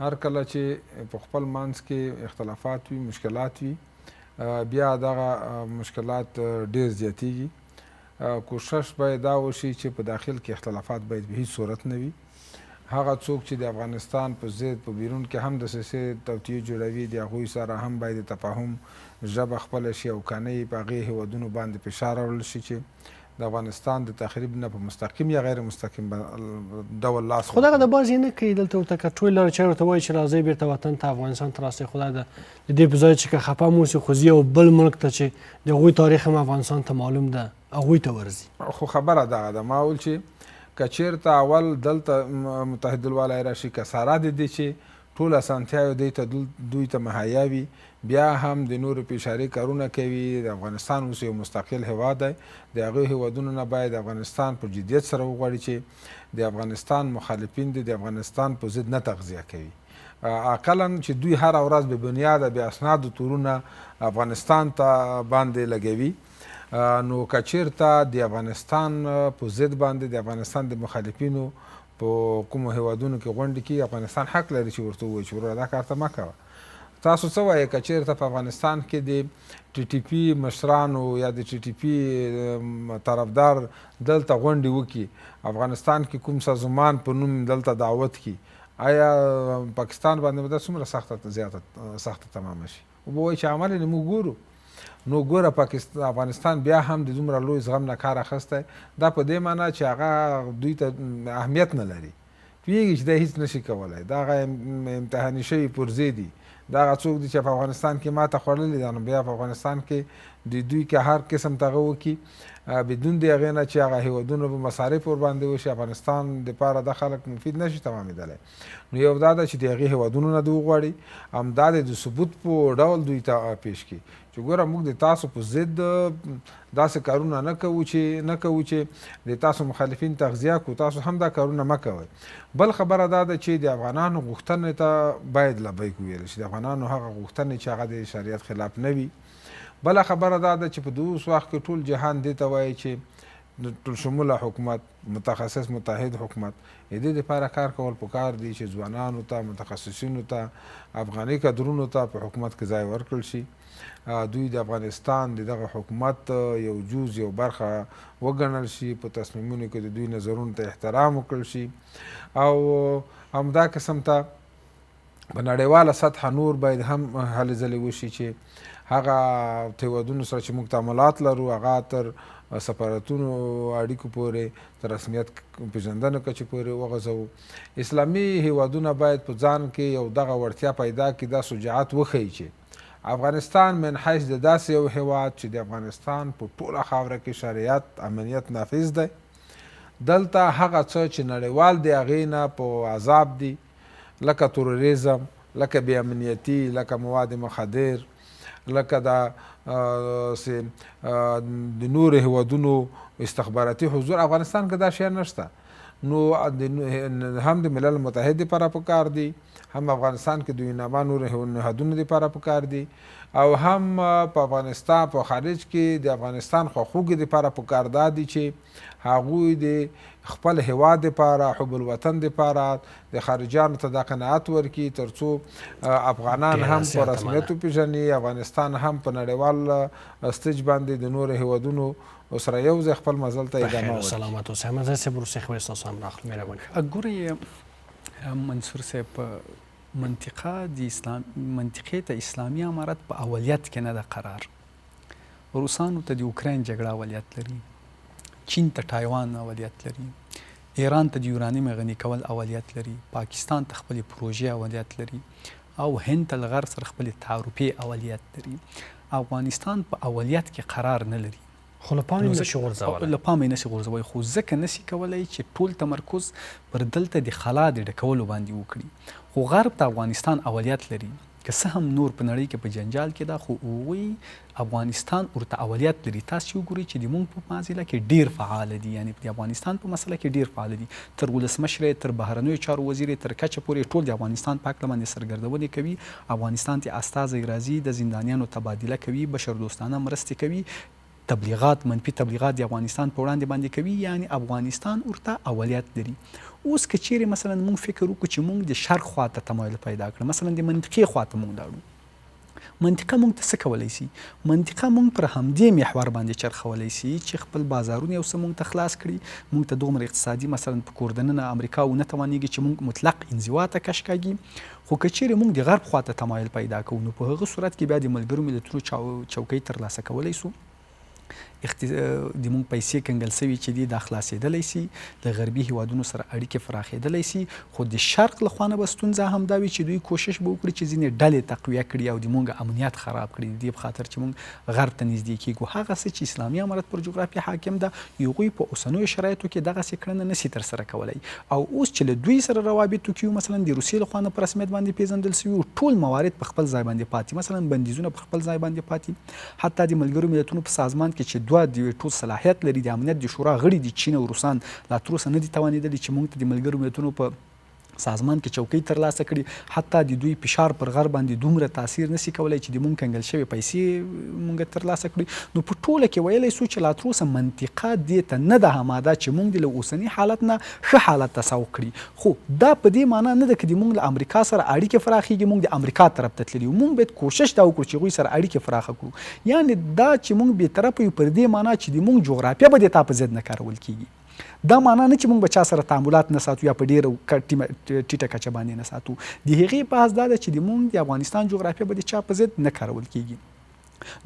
هر کله چې په خپل منځ کې اختلافات وي، مشکلات وي، بیا دغه مشکلات ډېر زیاتېږي. کوشش باید دا وشي چې په داخل کې اختلافات باید به هیڅ صورت نه وي. هغه څوک چې د افغانستان په ضد په بیرون کې هم دسیسې توطیې جوړوي، د هغوی سره هم باید د تفاهم ژبه خپله شي، او که نه یې په هغې هېوادونو باندې فشار راوړل شي چې د افغانستان د تخریب نه په مستقیم یا غیر مستقیم ډول لاس. خو دغه د بعضې نه کوي. دلته ورته که ټول لاره چا ورته وایي چې راځئ بیرته وطن ته، افغانستان ته راسئ، خو د دې په ځای چې که خفه هم اوسي، خو ځي یو بل ملک ته چې د هغوی تاریخ هم افغانستان ته معلوم ده، هغوی ته ورځي. خو خبره دغه ده، ما ویل چې که چېرته اول دلته متحدالوالی راشي، که ساره د دې چې ټول اسانتیاوې دوی ته مهیا وي، بیا هم د نورو پیشاري کارونه کوي. د افغانستان اوس یو مستقل هیواد دی، د هغوی هیوادونو نه باید افغانستان په جدیت سره وغواړي چې د افغانستان مخالفین دي د افغانستان په ضد نه تغذیه کوي. اقلا چې دوی هره ورځ بې بنیاده بې اسنادو تورونه افغانستان ته باندې لګوي. نو که چېرته د افغانستان په ضد باندې د افغانستان د مخالفینو په کومو هیوادونو کې غونډې کیږي، افغانستان حق لري چې ورته ووایي چې وروره دا کار ته مه کوه. تاسو څه وایئ که چېرته په افغانستان کې د ټي ټي پي مشرانو یا د ټي ټي پي طرفدار دلته غونډې وکړي، افغانستان کې کوم سازمان په نوم دلته دعوت کړي، آیا پاکستان باندې به دا څومره سخته تمامه شي؟ او به وایي چې عمل یې موږ ګورو. نو ګوره افغانستان بیا هم د دومره لوی زغم نه کار اخیستی، دا په دې معنی چې هغه دوی ته اهمیت نه لري، پوهېږي چې دی هېڅ نشي کولی، دا هغه امتحاني شوي پرزې دي، دا هغه څوک دي چې په افغانستان کې ماته خوړلې ده، نو بیا په افغانستان کې د دوی که هر قسم دغه وکړي بدون د هغې نه چې هغه هیوادونو به مصارف ورباندې وشي، افغانستان دپاره دا خلک مفید نشي تمامېدلی. نو یو دا ده چې د هغې هیوادونو نه دې وغواړي، همدا د ثبوت په ډول دوی ته پیش کړي چې ګوره موږ د تاسو په ضد داسې کارونه نه کوو چې د تاسو مخالفین تغذیه کړو، تاسو هم دا کارونه مه کوئ. بل خبره دا ده چې د افغانانو غوښتنې ته باید لبیک وویل شي، د افغانانو هغه غوښتنې چې هغه د شریعت خلاف نه وي. بله خبره دا ده چې په اوس وخت کې ټول جهان دې ته وایي چې ټول شموله حکومت، متخصص متحد حکومت، د دې دپاره کار کول پکار دي چې ځوانانو ته، متخصصینو ته، افغاني کدرونو ته په حکومت کې ځای ورکړل شي، دوی د افغانستان د دغه حکومت یو جز یو برخه وګڼل شي، په تصمیمونو کې د دوی نظرونو ته احترام وکړل شي، او همدا قسم ته په نړیواله سطحه نور باید هم هلې ځلې وشي چې هغه هیوادونو سره چې موږ تعاملات لرو هغه تر سفارتونو اړیکو پورې، تر رسمیت پېژندنې کچې پورې وغځوو. اسلامي هیوادونه باید په ځان کې یو دغه وړتیا پیدا کړي، دا شجاعت وښیي چې افغانستان من حیث د داسې یو هیواد چې د افغانستان په ټوله خاوره کې شریعت امنیت نافذ دی، دلته هغه څه چې نړیوال د هغې نه په عذاب دي، لکه تروریزم، لکه بې امنیتي، لکه مواد مخدر، لکه د نورو هیوادونو استخباراتي حضور، افغانستان کې دا شی نشته. نو هم د ملل متحد دپاره پکار دي، هم افغانستان کې دوی نامه نورو نهادونو دپاره پکار دي، او هم په افغانستان په خارج کې د افغانستان خواخوږي دپاره پکار دا دي چې هغوی د خپل هیواد دپاره، حب الوطن دپاره د خارجیانو ته دا قناعت ورکړي تر څو افغانان هم په رسمیت وپېژني، افغانستان هم په نړیوال سټیج باندې د نورو هیوادونو سره یو ځای خپل مزل ته ادامه ورکړي. سلامت اوسئ. احمد صاحب وروستۍ خبرې ستاسو هم راخلو، مهرباني. ګورئ منصور صاحب، منطقې ته اسلامي امارت په اولیت کې نه ده قرار. روسانو ته د اوکراین جګړه اولیت لري، چین ته تایوان اولیت لري، ایران ته د یورانیم غني کول اولیت لري، پاکستان ته خپلې پروژې اولیت لري، او هند ته له غرب سره خپلې تعرفې اولیت لري. افغانستان په اولیت کې قرار نه لري، خو له پامه یې نشي غورځولی، له پامه یې نشي غورځولی، خو ځکه نشي کولی چې ټول تمرکز پر دلته د خلا د ډکولو باندې وکړي. خو غرب ته افغانستان اولیت لري، که څه هم نور په نړۍ کې په جنجال کې ده، خو هغوی افغانستان ورته اولیت لري. تاسو وګورئ چې د موږ په معضله کې ډیر فعال دي، یعنی د افغانستان په مسله کې ډیر فعال دي، تر ولسمشر، تر بهرنیو چارو وزیر، تر کچه پورې ټول د افغانستان په هکله باندې سرګردونې کوي. افغانستان ته استازی راځي، د زندانیانو تبادله کوي، بشردوستانه مرستې کوي، تبلیغات، منفي تبلیغات د افغانستان په وړاندې باندې کوي، یعنی افغانستان ورته اولیت لري. اوس که چیرې مثلا موږ فکر وکړو چې موږ د شرق خواته تمایل پیدا کړو، مثلا د منطقې خواته موږ لاړو، منطقه موږ ته څه کولی شي؟ منطقه موږ پر همدې محور باندې چرخولی شي چې خپل بازارونه یو څه موږ ته خلاص کړي، موږ ته دومره اقتصادي مثلا په کور دننه امریکا ونه توانېږي چې موږ مطلق انزوا ته کش کاږي. خو که چیرې موږ د غرب خواته تمایل پیدا کوو، نو په هغه صورت کې بیا د ملګرو ملتونو چوکۍ ترلاسه کولی شو، د موږ پیسې کنګل سوي چې دي دا خلاصېدلی شي، د غربي هیوادونو سره اړیکې پراخېدلی شي. خو د شرق له خوا نه به ستونزه همدا وي چې دوی کوشش به وکړي چې ځینې ډلې تقویه کړي او د موږ امنیت خراب کړي، د دې په خاطر چې موږ غرب ته نږدې کېږو. هغه څه چې اسلامي امارت پر جغرافیه حاکم ده، هغوی په اوسنیو شرایطو کې دغسې کړنه نسي ترسره کولی. او اوس چې له دوی سره روابطو کې مثلا د روسیې له خوا نه په رسمیت باندې پېژندل سوي، ټول موارد په خپل ځای باندې پاتې، مثلا بندیزونه په خپل ځای باندې پاتې، حتی د ملګرو ملتونو په سازمان کې چې دوه د ټول صلاحیت لري، د امنیت د شورا غړي دي چین او روسان، لا تر اوسه نه دي توانېدلي چې موږ ته د ملګرو ملتونو په سازمان کې چوکۍ ترلاسه کړي، حتی د دوی فشار پر غر باندې دومره تاثیر نشي کولی چې د مونږ کنګل شوې پیسې مونږ ترلاسه کړي. نو په ټوله کې ویلی سو چې لا تر اوسه منطقه دې ته نه ده هماده چې مونږ د له اوسني حالت نه ښه حالت تصور کړي. خو دا په دې معنا نه ده که د مونږ له امریکا سره اړیکې پراخېږي مونږ د امریکا طرف ته تللي یو. مونږ باید کوشش دا وکړو چې هغوی سره اړیکې پراخه کړو. یعنې دا چې مونږ بېطرفه یو پر دې معنا چې د مونږ جغرافیه به د تا په ضد نه کارول کېږي. دا معنا نه چې مونږ به چا سره تعاملات نه ساتو یا په ډېره ټیټه کچه باندې نه ساتو. د هغې بحث دا ده چې د مونږ د افغانستان جغرافیه به د چا په ضد نه کارول کېږي.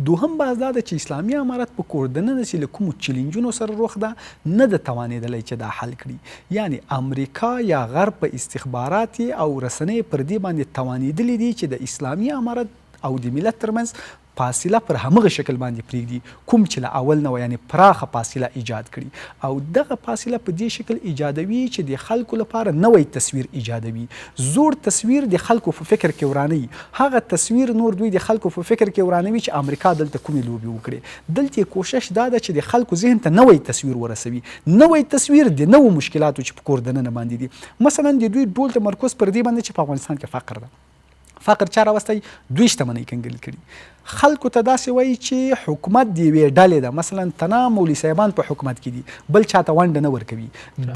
دوهم بحث دا ده چې اسلامي امارت په کور دننه چې له کومو چیلنجونو سره رخ ده نه ده توانېدلی چې دا حل کړي. یعنې امریکا یا غرب په استخبارات او رسنۍ پر دې باندې توانېدلي دي چې د اسلامي امارت او د ملت ترمنځ فاصله پر همغه شکل باندې پرېږدي کوم چې له اول نه یعنې پراخه فاصله ایجاد کړي او دغه فاصله په دې شکل ایجادوي چې د خلکو لپاره نوی تصویر ایجادوي. زوړ تصویر د خلکو په فکر کې ورانوي. هغه تصویر نور دوی د خلکو په فکر کې ورانوي چې امریکا دلته کومې لوبې وکړي. دلته کوشش دا ده چې د خلکو ذهن ته نوی تصویر ورسوي. نوی تصویر د نوو مشکلاتو چې په کور دننه باندې دي. مثلا د دوی ډول تمرکز پر دې باندې چې په افغانستان کې فقر ده. فقر چا راوستی؟ دوی شتمنۍ کنګل کړي. خلکو ته داسې وایي چې حکومت د یوې ډلې ده، مثلا تنا مولوي صاحبان په حکومت کې دي، بل چاته ونډه نه ورکوي.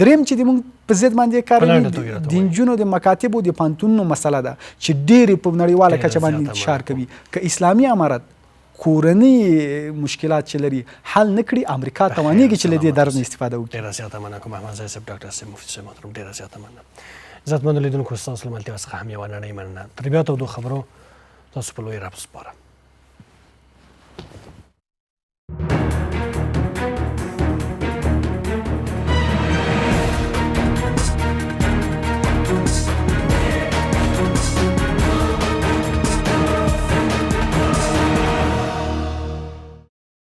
دریم چې د موږ په ضد باندې کاروي د نجونو د مکاتبو د پوهنتونونو مسله ده چې ډېرې په نړیواله کچه باندې انتشار کوي. که اسلامي امارت کورني مشکلات چې لري حل نه کړي، امریکا توانېږي چې له دې درز نه استفاده وکړي. ډېره زیاته مننه کوم احمد ضیاء صاحب، ډاکټر صاحب، مفتي صاحب محترم، ډېره زیاته مننه. عزتمنو لیدونکو، ستاسو له ملتیا څخه هم یوه نړۍ مننه. تر بیا تودو خبرو تاسو په لوی رب سپارم.